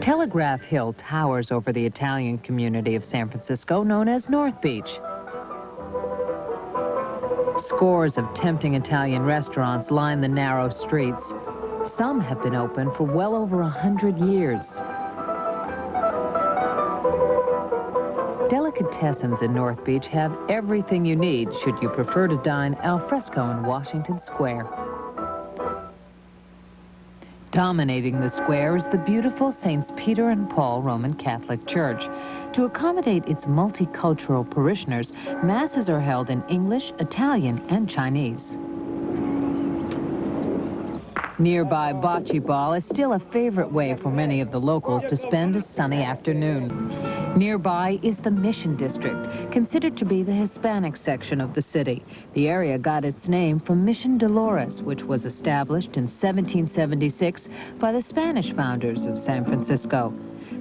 Telegraph Hill towers over the Italian community of San Francisco known as North Beach. Scores of tempting Italian restaurants line the narrow streets. Some have been open for well over 100 years. Delicatessens in North Beach have everything you need should you prefer to dine al fresco in Washington Square. Dominating the square is the beautiful Saints Peter and Paul Roman Catholic Church. To accommodate its multicultural parishioners, masses are held in English, Italian, and Chinese. Nearby bocce ball is still a favorite way for many of the locals to spend a sunny afternoon. Nearby is the Mission District, considered to be the Hispanic section of the city. The area got its name from Mission Dolores, which was established in 1776 by the Spanish founders of San Francisco.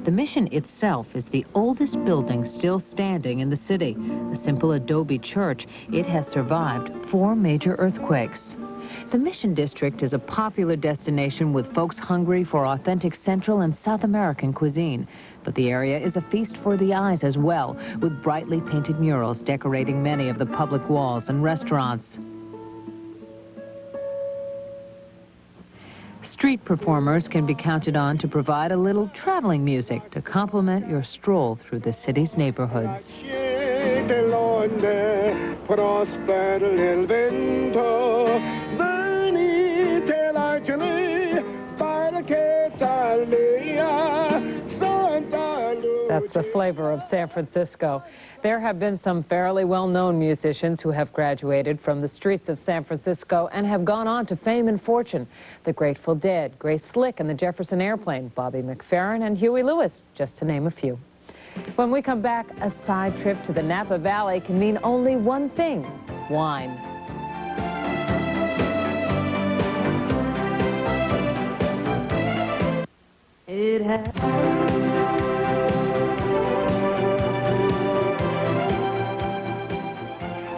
The mission itself is the oldest building still standing in the city. A simple adobe church, it has survived 4 major earthquakes. The Mission District is a popular destination with folks hungry for authentic Central and South American cuisine. But the area is a feast for the eyes as well, with brightly painted murals decorating many of the public walls and restaurants. Street performers can be counted on to provide a little traveling music to complement your stroll through the city's neighborhoods. That's the flavor of San Francisco. There have been some fairly well-known musicians who have graduated from the streets of San Francisco and have gone on to fame and fortune. The Grateful Dead, Grace Slick and the Jefferson Airplane, Bobby McFerrin and Huey Lewis, just to name a few. When we come back, a side trip to the Napa Valley can mean only one thing: wine. It has.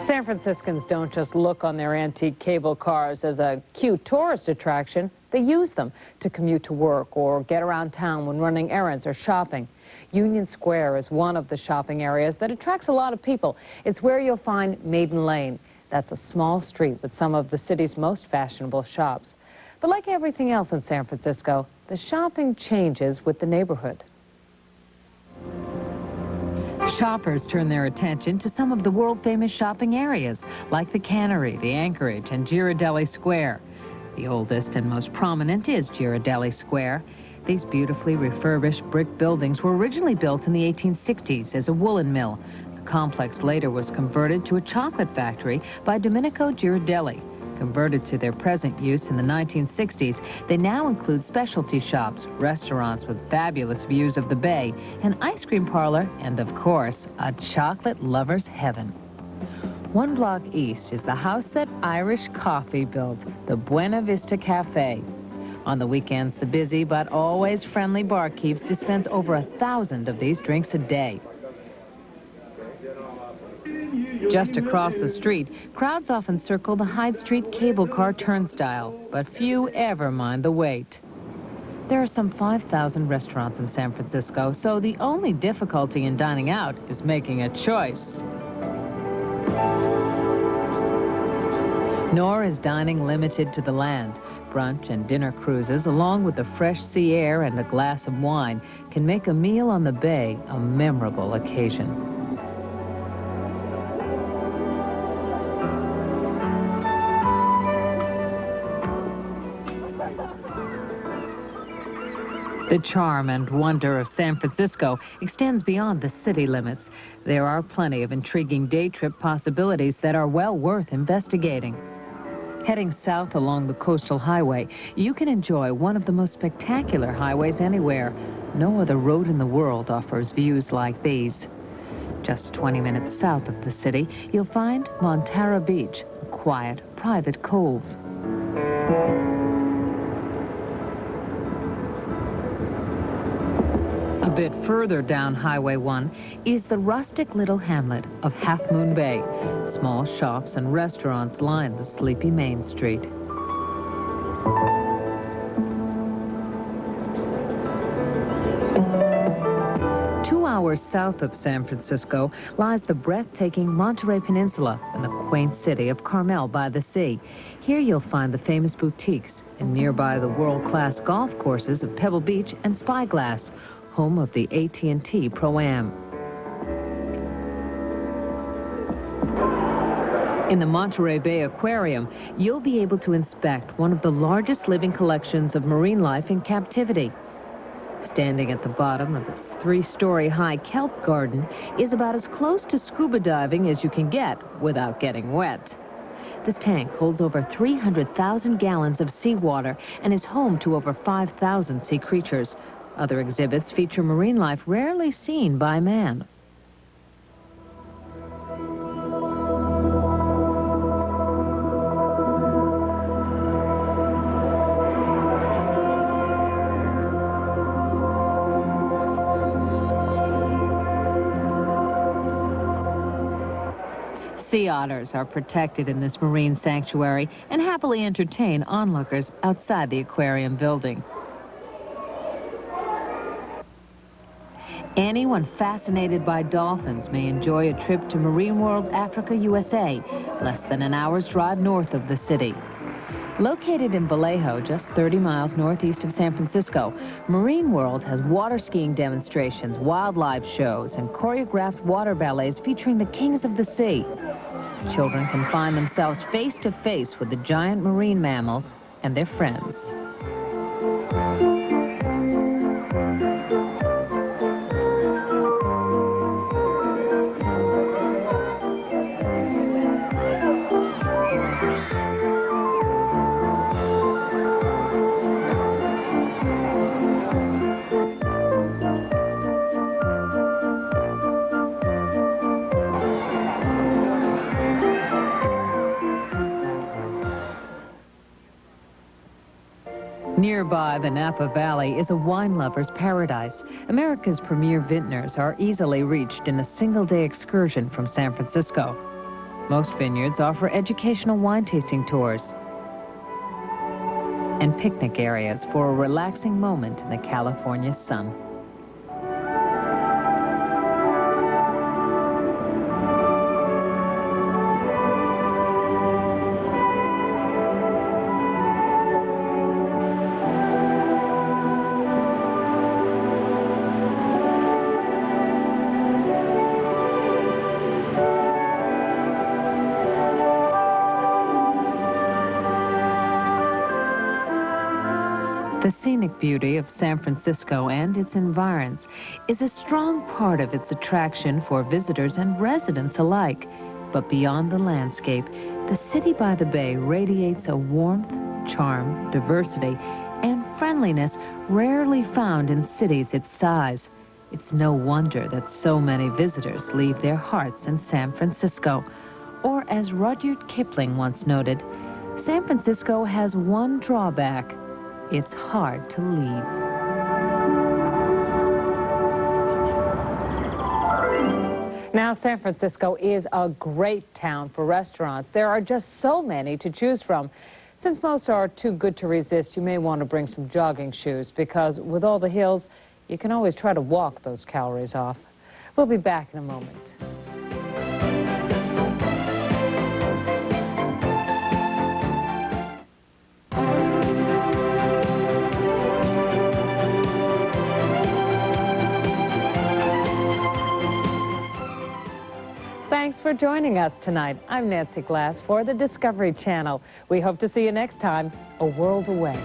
San Franciscans don't just look on their antique cable cars as a cute tourist attraction. They use them to commute to work or get around town when running errands or shopping. Union Square is one of the shopping areas that attracts a lot of people. It's where you'll find Maiden Lane. That's a small street with some of the city's most fashionable shops. But like everything else in San Francisco, the shopping changes with the neighborhood. Shoppers turn their attention to some of the world-famous shopping areas, like the Cannery, the Anchorage, and Ghirardelli Square. The oldest and most prominent is Ghirardelli Square. These beautifully refurbished brick buildings were originally built in the 1860s as a woolen mill. The complex later was converted to a chocolate factory by Domenico Ghirardelli. Converted to their present use in the 1960s, they now include specialty shops, restaurants with fabulous views of the bay, an ice cream parlor, and of course, a chocolate lover's heaven. 1 block east is the house that Irish coffee built, the Buena Vista Cafe. On the weekends, the busy but always friendly barkeeps dispense over 1,000 of these drinks a day. Just across the street, crowds often circle the Hyde Street cable car turnstile, but few ever mind the wait. There are some 5,000 restaurants in San Francisco, so the only difficulty in dining out is making a choice. Nor is dining limited to the land. Brunch and dinner cruises, along with the fresh sea air and a glass of wine, can make a meal on the bay a memorable occasion. The charm and wonder of San Francisco extends beyond the city limits. There are plenty of intriguing day trip possibilities that are well worth investigating. Heading south along the coastal highway, you can enjoy one of the most spectacular highways anywhere. No other road in the world offers views like these. Just 20 minutes south of the city, you'll find Montara Beach, a quiet, private cove. A bit further down Highway 1 is the rustic little hamlet of Half Moon Bay. Small shops and restaurants line the sleepy Main Street. Hours south of San Francisco lies the breathtaking Monterey Peninsula and the quaint city of Carmel by the sea. Here you'll find the famous boutiques and nearby the world-class golf courses of Pebble Beach and Spyglass, home of the AT&T Pro-Am. In the Monterey Bay Aquarium, you'll be able to inspect one of the largest living collections of marine life in captivity. Standing at the bottom of its 3-story high kelp garden is about as close to scuba diving as you can get without getting wet. This tank holds over 300,000 gallons of seawater and is home to over 5,000 sea creatures. Other exhibits feature marine life rarely seen by man. Sea otters are protected in this marine sanctuary and happily entertain onlookers outside the aquarium building. Anyone fascinated by dolphins may enjoy a trip to Marine World Africa, USA, less than an hour's drive north of the city. Located in Vallejo, just 30 miles northeast of San Francisco, Marine World has water skiing demonstrations, wildlife shows, and choreographed water ballets featuring the kings of the sea. Children can find themselves face to face with the giant marine mammals and their friends. Nearby the Napa Valley is a wine lover's paradise. America's premier vintners are easily reached in a single-day excursion from San Francisco. Most vineyards offer educational wine tasting tours and picnic areas for a relaxing moment in the California sun. The scenic beauty of San Francisco and its environs is a strong part of its attraction for visitors and residents alike. But beyond the landscape, the city by the bay radiates a warmth, charm, diversity, and friendliness rarely found in cities its size. It's no wonder that so many visitors leave their hearts in San Francisco. Or as Rudyard Kipling once noted, San Francisco has one drawback: it's hard to leave. Now, San Francisco is a great town for restaurants. There are just so many to choose from. Since most are too good to resist, you may want to bring some jogging shoes, because with all the hills, you can always try to walk those calories off. We'll be back in a moment. for joining us tonight. I'm Nancy Glass for the Discovery Channel. We hope to see you next time, A World Away.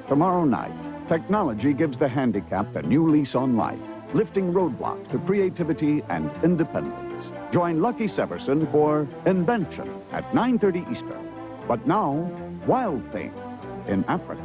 Tomorrow night, technology gives the handicapped a new lease on life, lifting roadblocks to creativity and independence. Join Lucky Severson for Invention at 9:30 Eastern. But now, Wild Thing in Africa.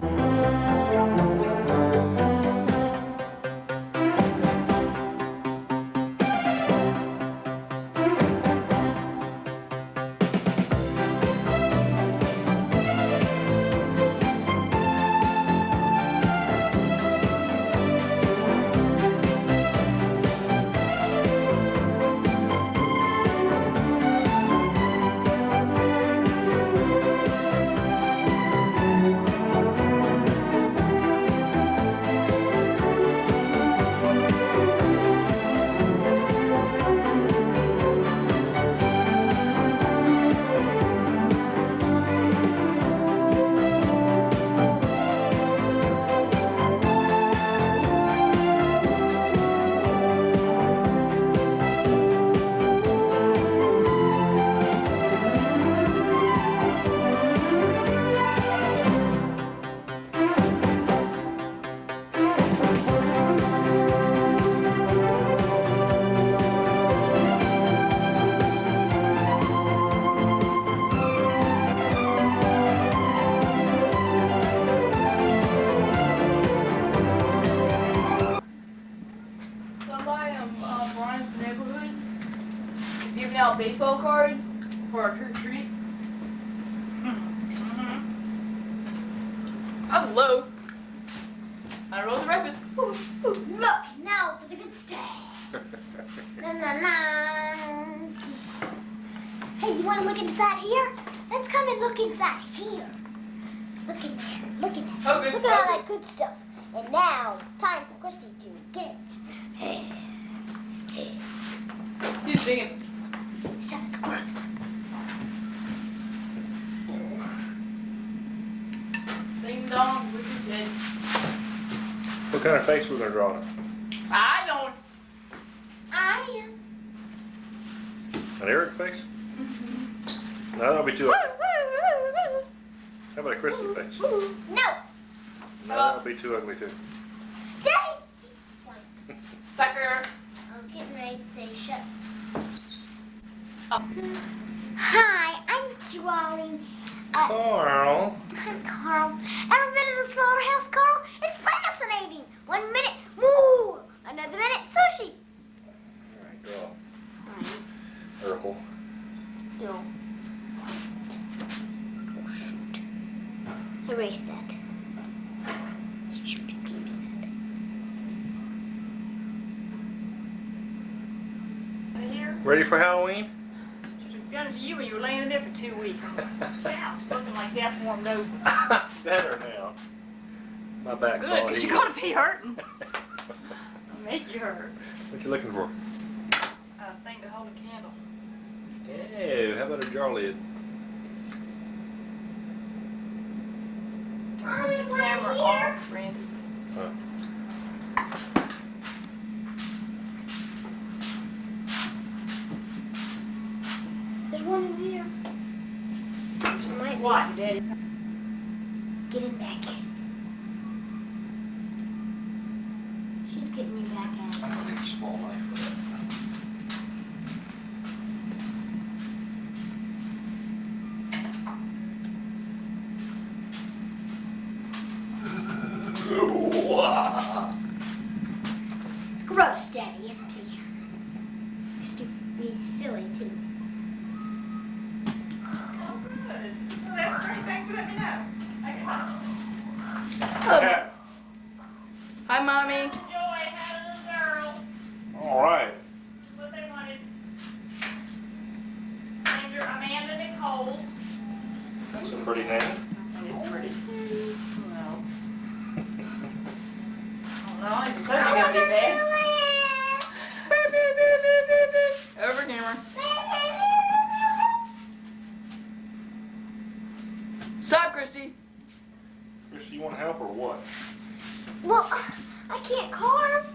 Baseball cards for our trick-or-treat. I'm low. I roll the breakfast. Look, now for the good stuff. Na, na, na. Hey, you want to look inside here? Let's come and look inside here. Look in there. Look in there. Focus, look at all that good stuff. And now, time for Christy to get it. He's digging. This stuff is gross. Ding dong, look at dead. What kind of face was I drawing? I don't. I am. An Eric face? No, that'll be too ugly. How about a Christy face? No. No, that'll be too ugly too. Daddy. Sucker. I was getting ready to say shut. Oh. Hi, I'm drawing. Carl. I'm Carl. Ever been to the slaughterhouse, Carl? It's fascinating. 1 minute, moo. Another minute, sushi. All right, draw. Urkel. No. Oh, shoot. Erase that. Shoot, Ready for Halloween? Done it to you when you were laying in there for 2 weeks. Wow, it's looking like death warmed over. Better now. My back's Good, all because heated. you're going to be hurting. I'll make you hurt. What you looking for? A thing to hold a candle. Ew, how about a jar lid? Turn the camera off, Randy. Huh. There's one in here. What, Daddy? Get him back. She's getting me back at. I don't need a small knife for that. Gross, Daddy, isn't he? Stupid. He's silly, too. Oh, good. Well, that's great. Thanks for letting me know. Yeah. Hi, Mommy. Joy had a little girl. All right. What they wanted. Named her Amanda Nicole. That's a pretty name. And it's pretty. Well. Oh no, I just said you're gonna be bad. Over camera. Stop, Christy. Christy, you want help or what? Well, I can't carve.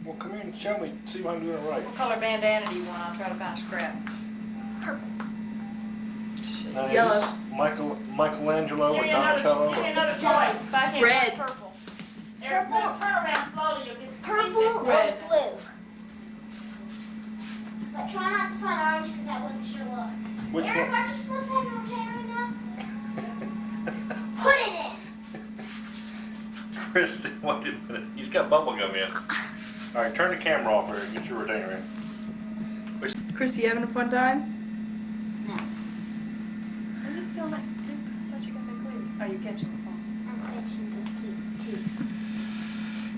Well, come here and show me. See if I'm doing it right. What color bandana do you want? I'll try to find a scrap. Now, is Yellow. this Michelangelo or Give me another Donatello? choice. If I can't Red. find purple. Eric, turn around slowly. You'll get to see Purple or Red. blue. But try not to find orange because that wouldn't show up. Which Eric, one? aren't you supposed to have no camera now? Put it in. Christy, wait a minute. He's got bubble gum in. All right, turn the camera off here and get your retainer in. Christy, you having a fun time? Are you still not? I thought you got that clear. Are you catching the false? I'm catching the teeth.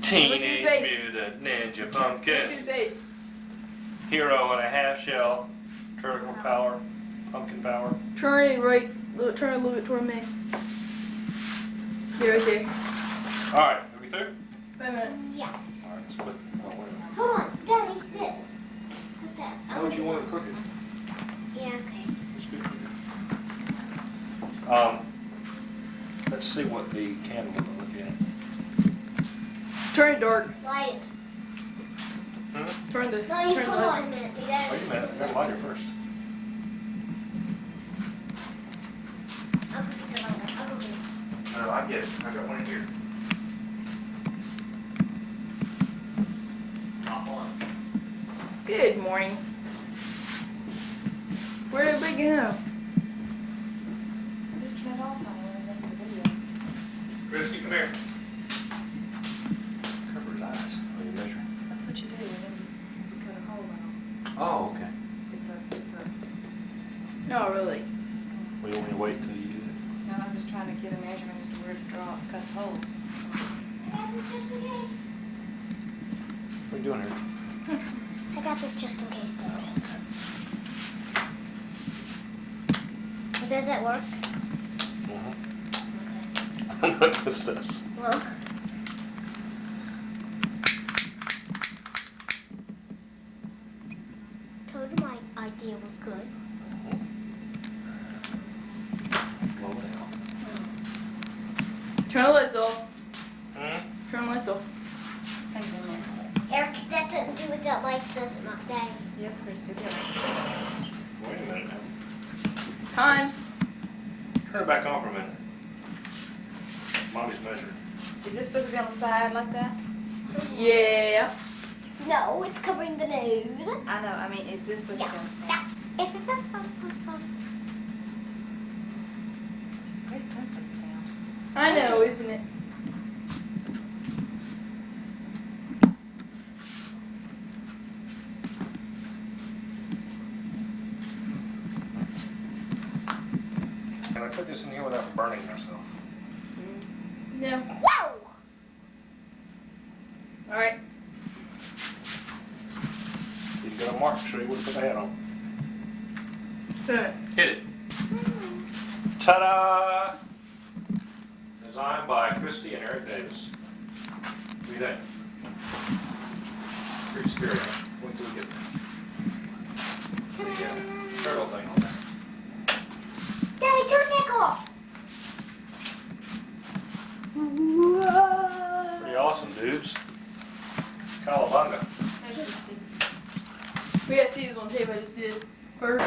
Teenage face? Mutant Ninja Christy's Pumpkin. face. Hero and a half shell. Turtle power. Pumpkin power. Turn it right. Turn it a little bit toward me. Yeah, right there. All right, are we through? Wait a minute. Yeah. All right, let's put. Oh, wait a minute. Hold on, Daddy, this. Put that. How would you want to cook it? Yeah, okay. Let's see what the candle will look at. Turn it dark. Light it. Turn the. No, you turn the hold lights. on a minute. We Wait a minute, I gotta light it first. I'll go get some lighter. I'll go get it. No, I get it. I got one here. Top on. Good morning. Where did we go? I just turned off on it when I was making the video. Christy, come here. Cover his eyes. Are you measuring? That's what you do, and then you cut a hole in them. Oh, okay. It's a. No, really. Well, you want me to wait until you do it? No, I'm just trying to get a measurement as to where to draw, cut the holes. I got this just in case. What are you doing here? I got this just in case, Daddy. Does that work? Mm-hmm. What is this? Look. Told you my idea was good. Blow it out. Turn the lights off. Hmm? Turn the lights off. Eric, that doesn't do what that lights does it, not Daddy. Yes, Christy, do Wait a minute now. Times. Turn it back on for a minute. Mommy's measuring. Is this supposed to be on the side like that? Yeah. No, it's covering the nose. I know, I mean, is this supposed to be on the side? Great pencil you found. I know, isn't it? Can I put this in here without burning myself? No. Whoa! All right. You got a mark, show you where to put the hat on. Good. Hit it. Ta-da! Designed by Christy and Eric Davis. What do you think? Pretty scary, huh? Wait till we get the turtle thing on there. Daddy, turn back off. Pretty awesome, dudes. Cowabunga. Hey, Christy. We gotta see this on tape I just did. First.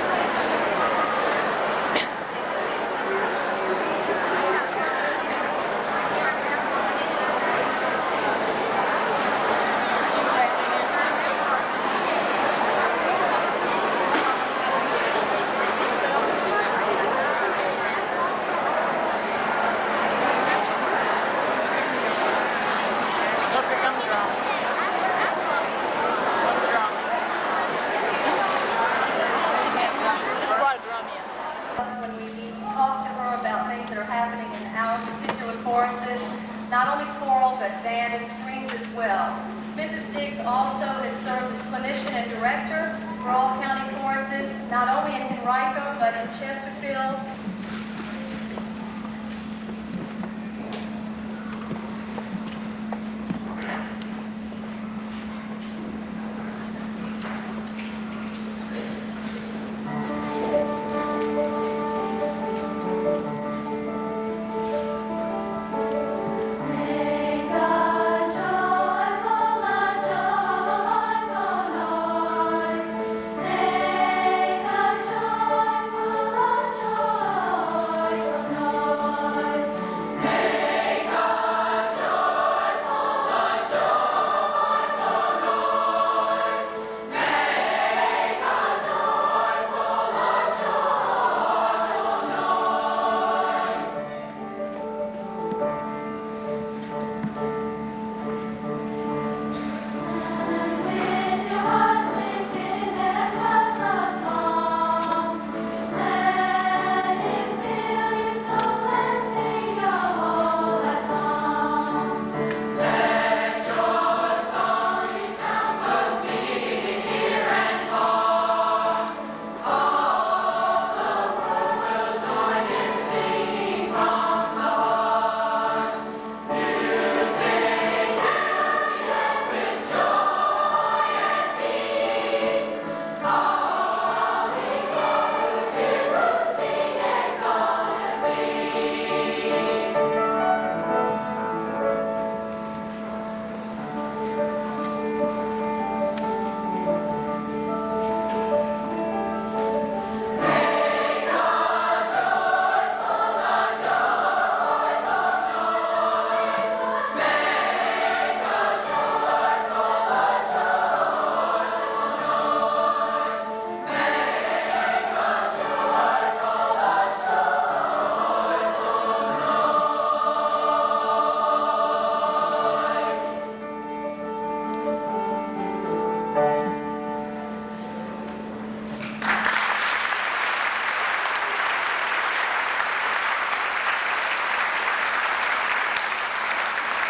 are happening in our particular choruses, not only choral, but band and strings as well. Mrs. Diggs also has served as clinician and director for all county choruses, not only in Henrico, but in Chesterfield.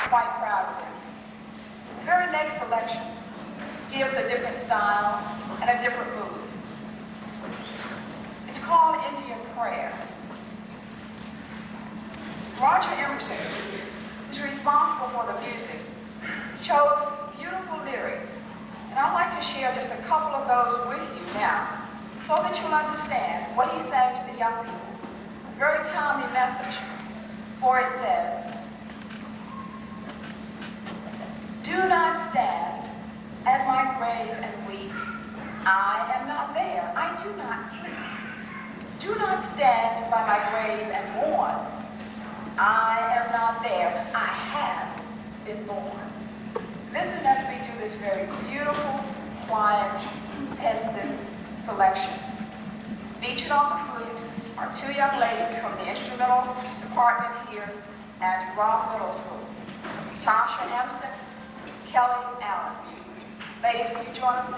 Quite proud of them. The very next selection gives a different style and a different mood. It's called Indian Prayer. Roger Emerson, who's responsible for the music, chose beautiful lyrics, and I'd like to share just a couple of those with you now, so that you'll understand what he sang to the young people. A very timely message, for it says, "Do not stand at my grave and weep. I am not there. I do not sleep. Do not stand by my grave and mourn. I am not there. I have been born." Listen as we do this very beautiful, quiet, pensive selection. Featured on the flute are two young ladies from the instrumental department here at Robb Middle School, Tasha Hampson, Kelly Allen. Ladies, will you join us now?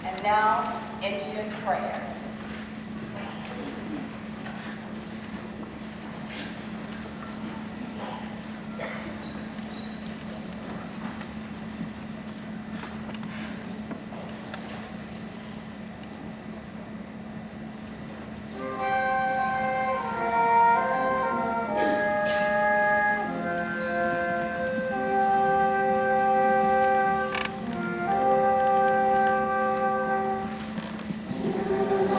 And now, Indian Prayer. Do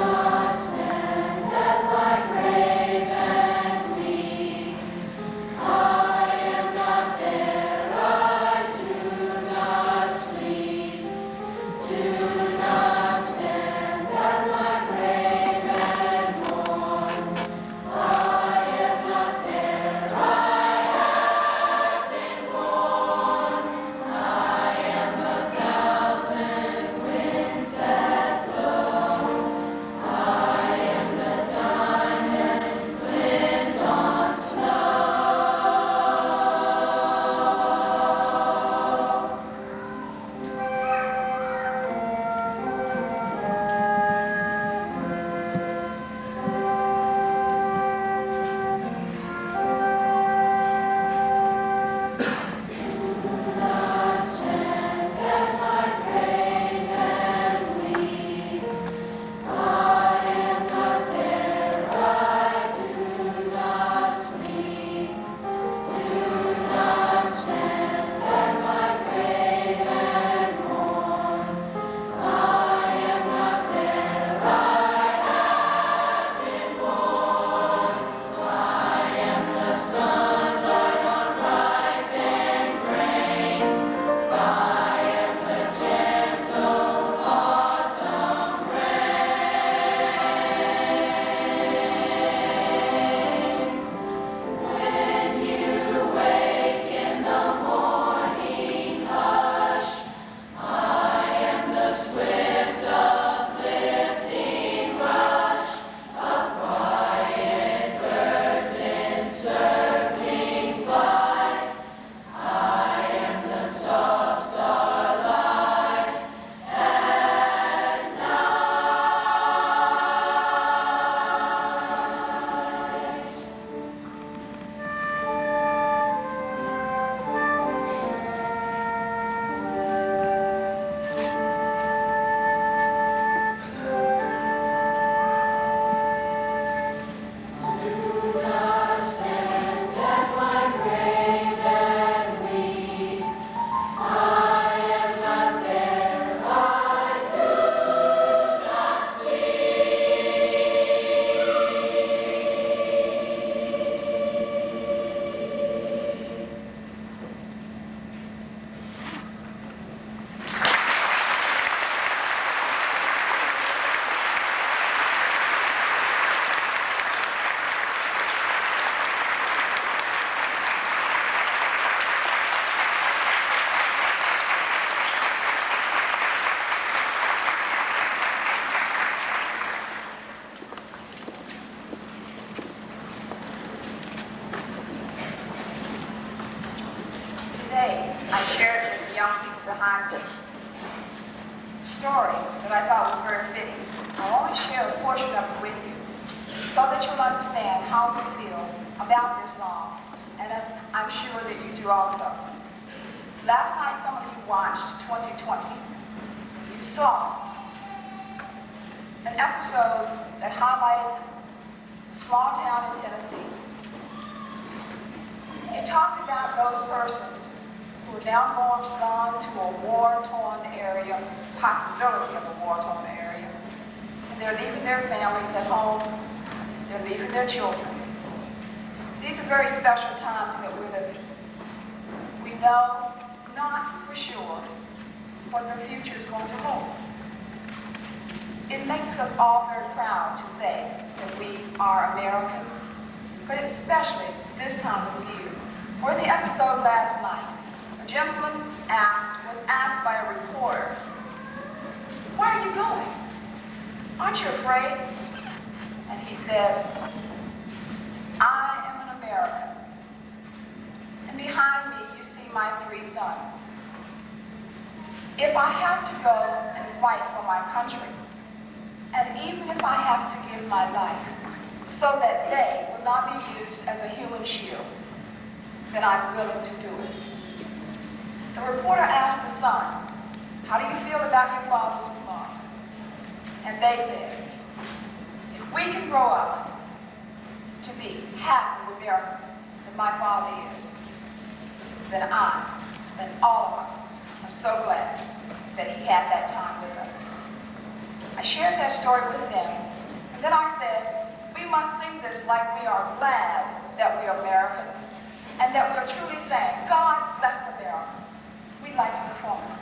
story that I thought was very fitting. I'll only share a portion of it with you so that you'll understand how we feel about this song, and as I'm sure that you do also. Last night, some of you watched 2020. You saw an episode that highlighted a small town in Tennessee. It talked about those persons who are now gone to a war-torn area, possibility of a war-torn area, and they're leaving their families at home, they're leaving their children. These are very special times that we're living. We know not for sure what the future is going to hold. It makes us all very proud to say that we are Americans, but especially this time of year. For the episode last night, a gentleman was asked by a reporter, "Where are you going? Aren't you afraid?" And he said, "I am an American. And behind me you see my 3 sons. If I have to go and fight for my country, and even if I have to give my life so that they will not be used as a human shield, then I'm willing to do it." The reporter asked the son, "How do you feel about your father's remarks?" And they said, "If we can grow up to be half the American that my father is, then I and all of us are so glad that he had that time with us." I shared that story with them, and then I said, we must sing this like we are glad that we are Americans, and that we're truly saying, "God bless America." We'd like to perform it.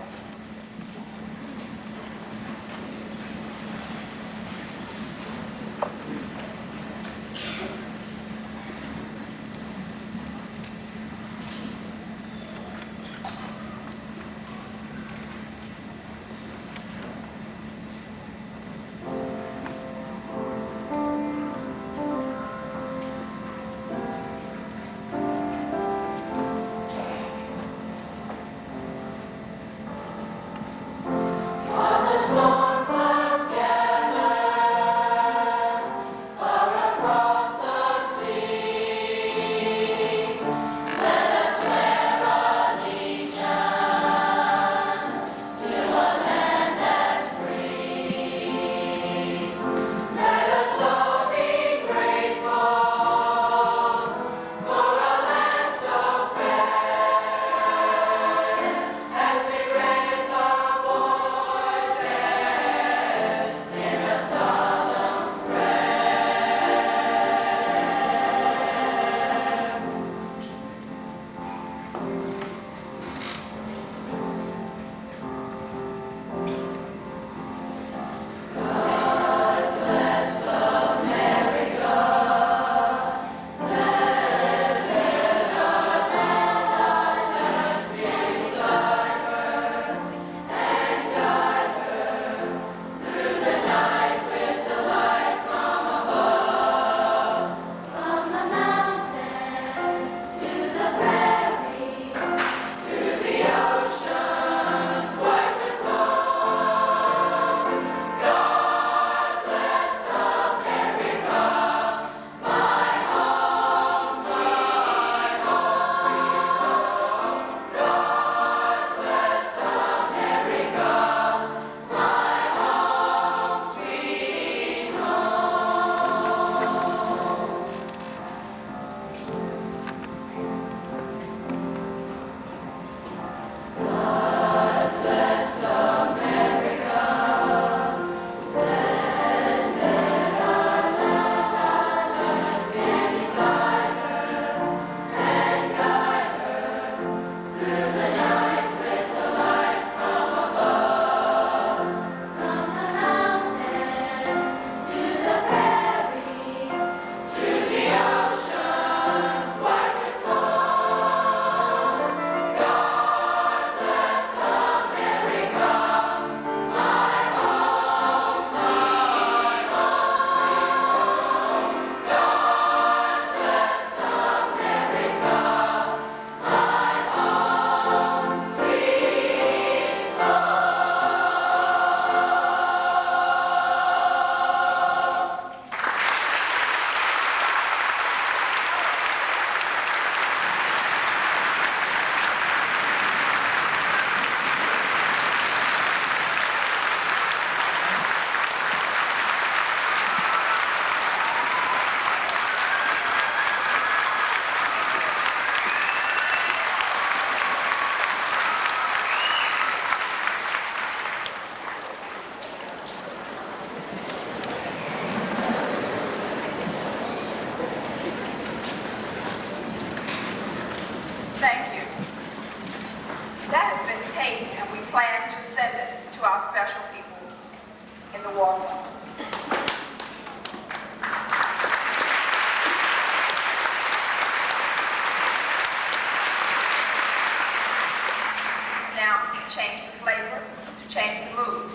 change the mood.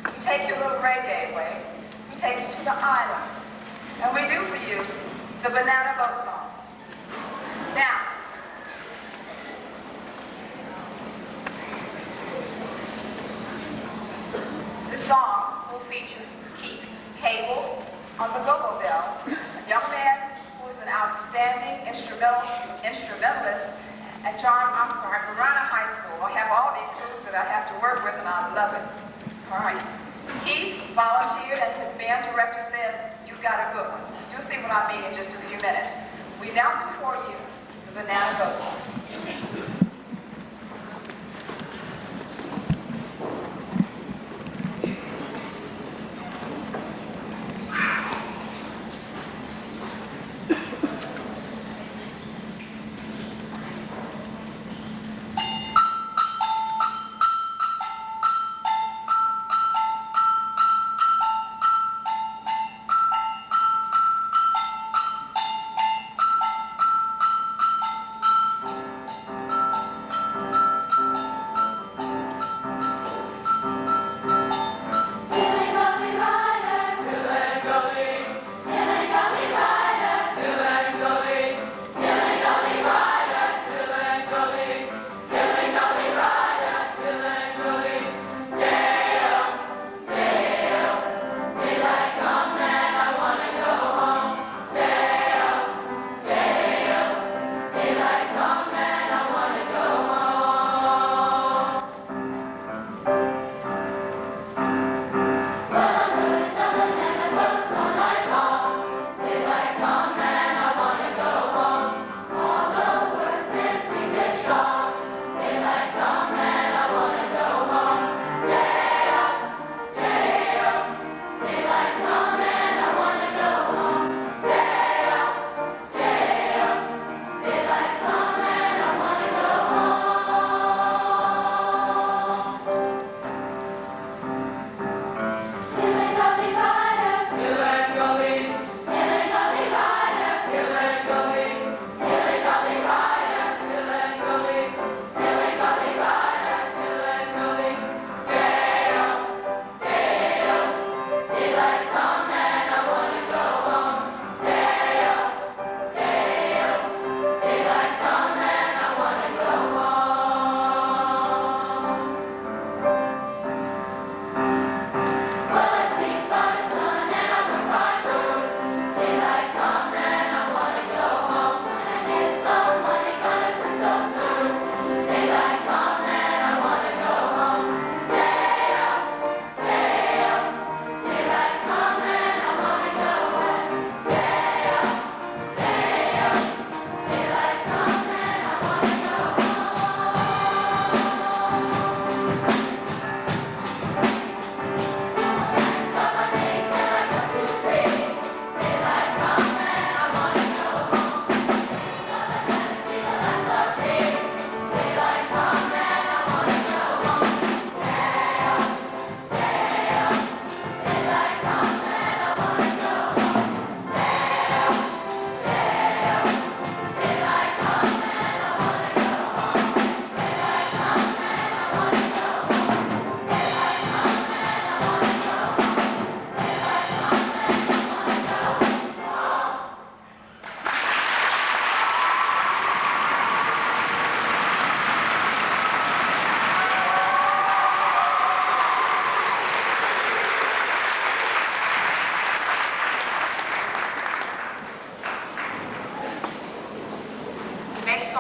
We take your little reggae away. We take you to the islands. And we do for you the banana boat song. Now, the song will feature Keith Cable on the go-go bell, a young man who is an outstanding instrumentalist at Marana High School. I have all these schools that I have to work with, and I love it. All right. Keith volunteered, and his band director said, "You've got a good one." You'll see what I mean in just a few minutes. We now do for you the banana boat song.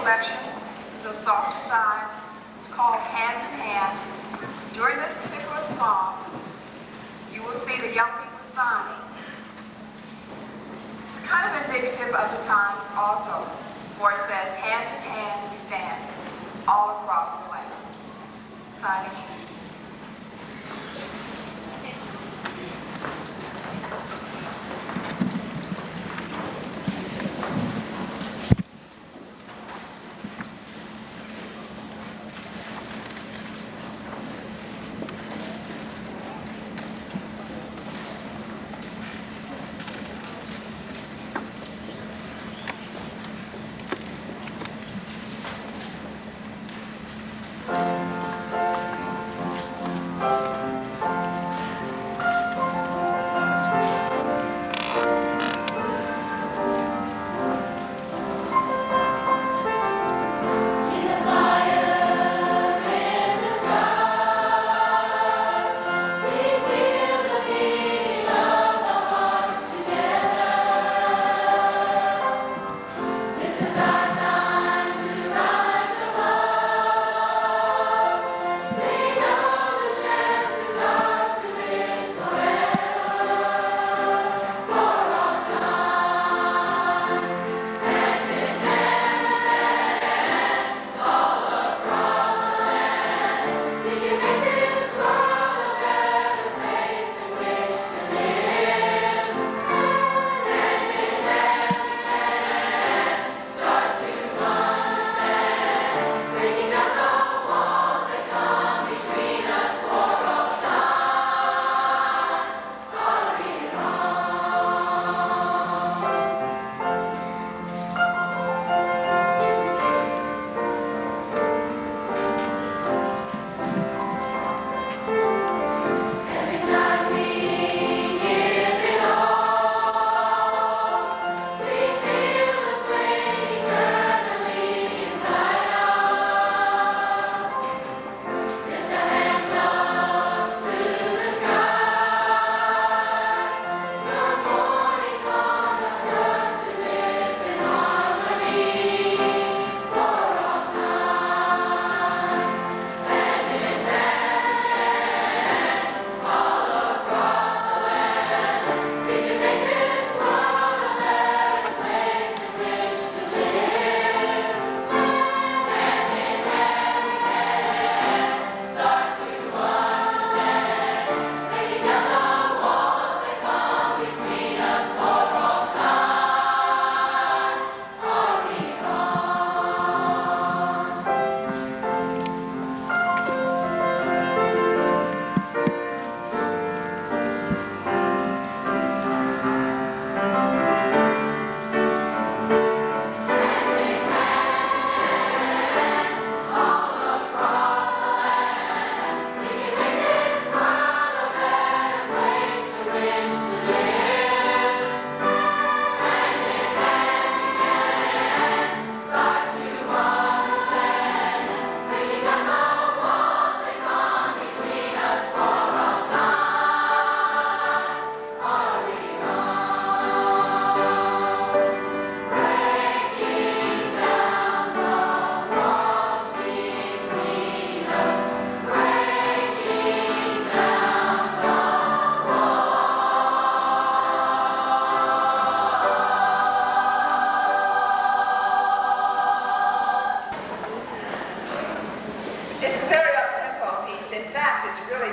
selection is a softer side. It's called Hand in Hand. During this particular song, you will see the young people signing. It's kind of indicative of the times also, where it says, hand in hand we stand, all across the land. Signing.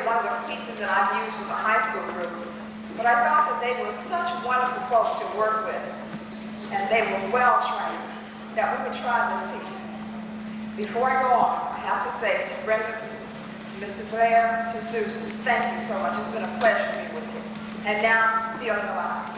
one of the pieces that I've used with the high school group. But I thought that they were such wonderful folks to work with, and they were well trained, that we would try this piece. Before I go on, I have to say to Brenda, to Mr. Blair, to Susan, thank you so much. It's been a pleasure to be with you. And now, feeling alive.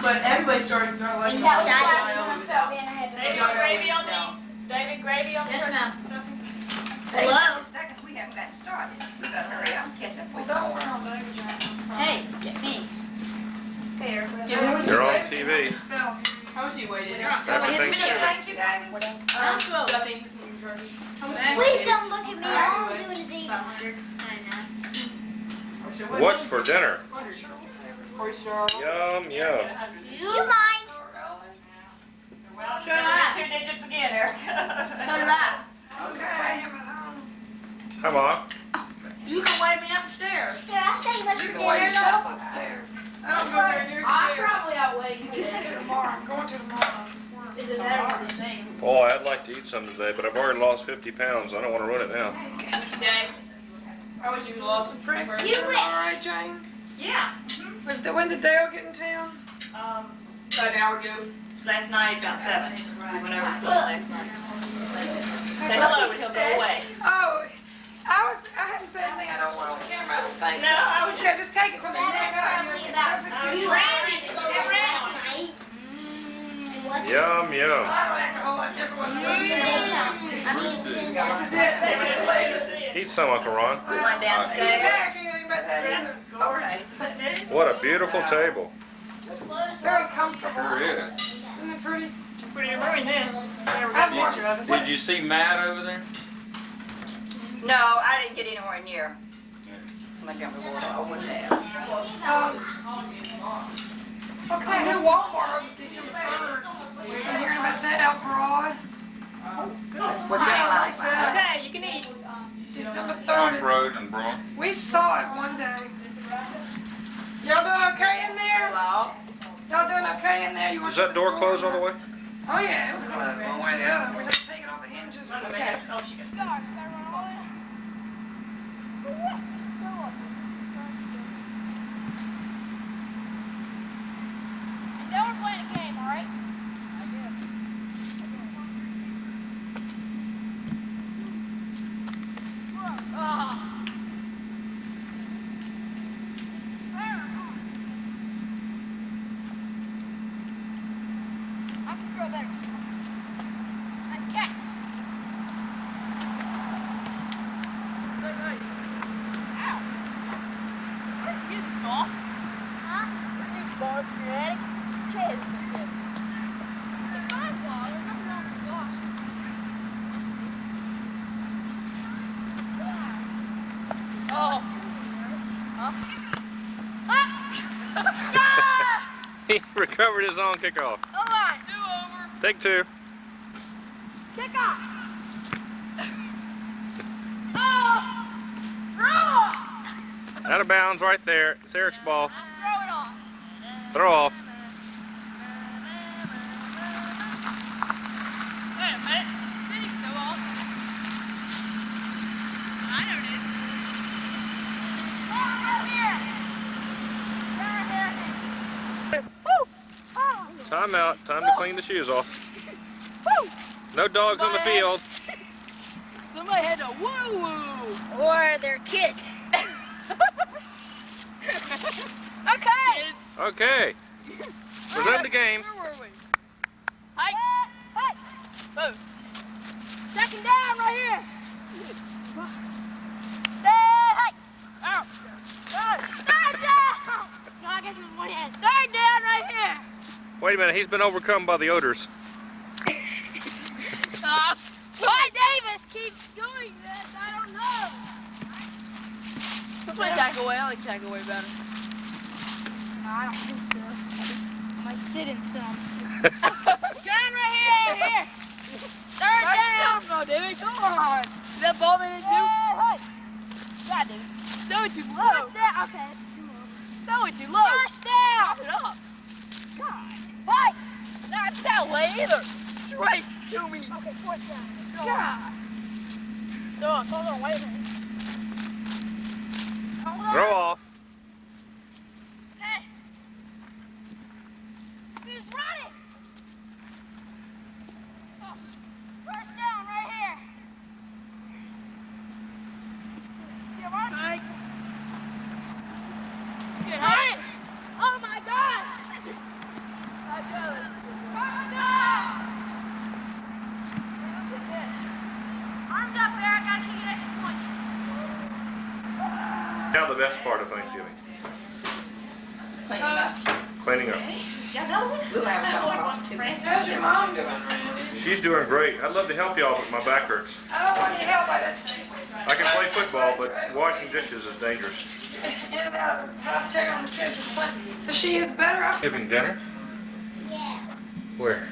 But everybody started throwing like David, gravy on these? David, gravy on Yes, ma'am. Hello? We haven't gotten started. We gotta hurry up and catch up. Well, don't worry on David Jackson. Hey, get me. Here. You're on TV. So, how's you waited? Everything's What else? Stuffing. Please don't look at me. All I'm doing is eating. What's for dinner? Yum, Yum, yum. Do you mind? Shut up. 2 digits again, Eric. Shut up. Okay. Hi, Mom. You can wait me upstairs. Here, I'll say what's for You can wait dinner. yourself upstairs. I don't go there near I'll stairs. probably outweigh you. Tomorrow. I'm going to tomorrow. Either that or the same. Boy, I'd like to eat some today, but I've already lost 50 pounds. I don't want to run it now. Dang. How was you lost some pretty You all wish. right, Jane? Yeah. When did Dale get in town? About an hour ago. Last night, about 7. Whenever it was last night. Say hello and he'll go away. Oh, I hadn't said anything I don't want on camera, I don't think. No, I was Yeah, just take it from the neck up. Yum, yum. I like a whole lot different one. This is it, take it later. Eat some, Uncle Ron. We went downstairs. I can't think about that either. All right. What a beautiful table. Very comfortable. Sure is. Isn't it pretty? Pretty ruined this. Never I've got watched picture of it. Did you see Matt over there? No, I didn't get anywhere near. My jumper water, I went down. Okay, new Walmart opens December 3rd. I'm hearing about that out broad. What's that like? Okay, you can eat. December Trump 3rd. Road and Broad. We saw it one day. Y'all doing okay in there? Y'all doing okay in there? You want Is that door closed all the way? Oh yeah, it'll close one way or the other. We just take it off the hinges. Okay. Now we're playing a game, all right? I can throw better. Nice catch. Ow. Where'd you get this ball? Huh? Where'd you get this ball? Your head? Chase. It's a fine ball. There's nothing wrong with the ball. Oh. Huh? He recovered his own kickoff. Hold on. Do over. Take two. Kick off. Oh. Throw. Out of bounds right there. It's Eric's ball. Throw it off. Throw off. Wait a minute. Did he throw off? I know this. Time out. Time to clean the shoes off. No dogs on the field. Somebody had to woo-woo. Or their kids. Okay. Okay. Resume the game. Where were we? Hey. Hey. Move. Second down right here. Hey. Out. Third down. No, I guess it was one hand. Third down right here. Wait a minute. He's been overcome by the odors. Why Davis keeps doing this, I don't know. Let's play tackle away. I like tackle away better. No, I don't think so. I might sit in some. John, right here, here. Third down. No, David, come on. Is that ball man in too? Hey. Yeah, dude. Throw it too low. First down. Okay. Throw it too low. First down. Pop it up. God. Hey. Not that way either. Straight to me. Okay, fourth down. God. No, hold on, wait a minute. Hold on. Throw off. Hey. He's running. Oh. First down right here. Here, watch. Mike. Good, hey. Oh my God. I got it. Oh no. Arms up, Eric. Gotta kick an extra point. Now the best part of Thanksgiving. Cleaning up. We'll have some. How's your mom doing, Randy? She's doing great. I'd love to help y'all, but my back hurts. I don't want any help by this thing. I can play football, but washing dishes is dangerous. In and out of the house, check on the kids. Is she is better. Having dinner? Yeah. Where?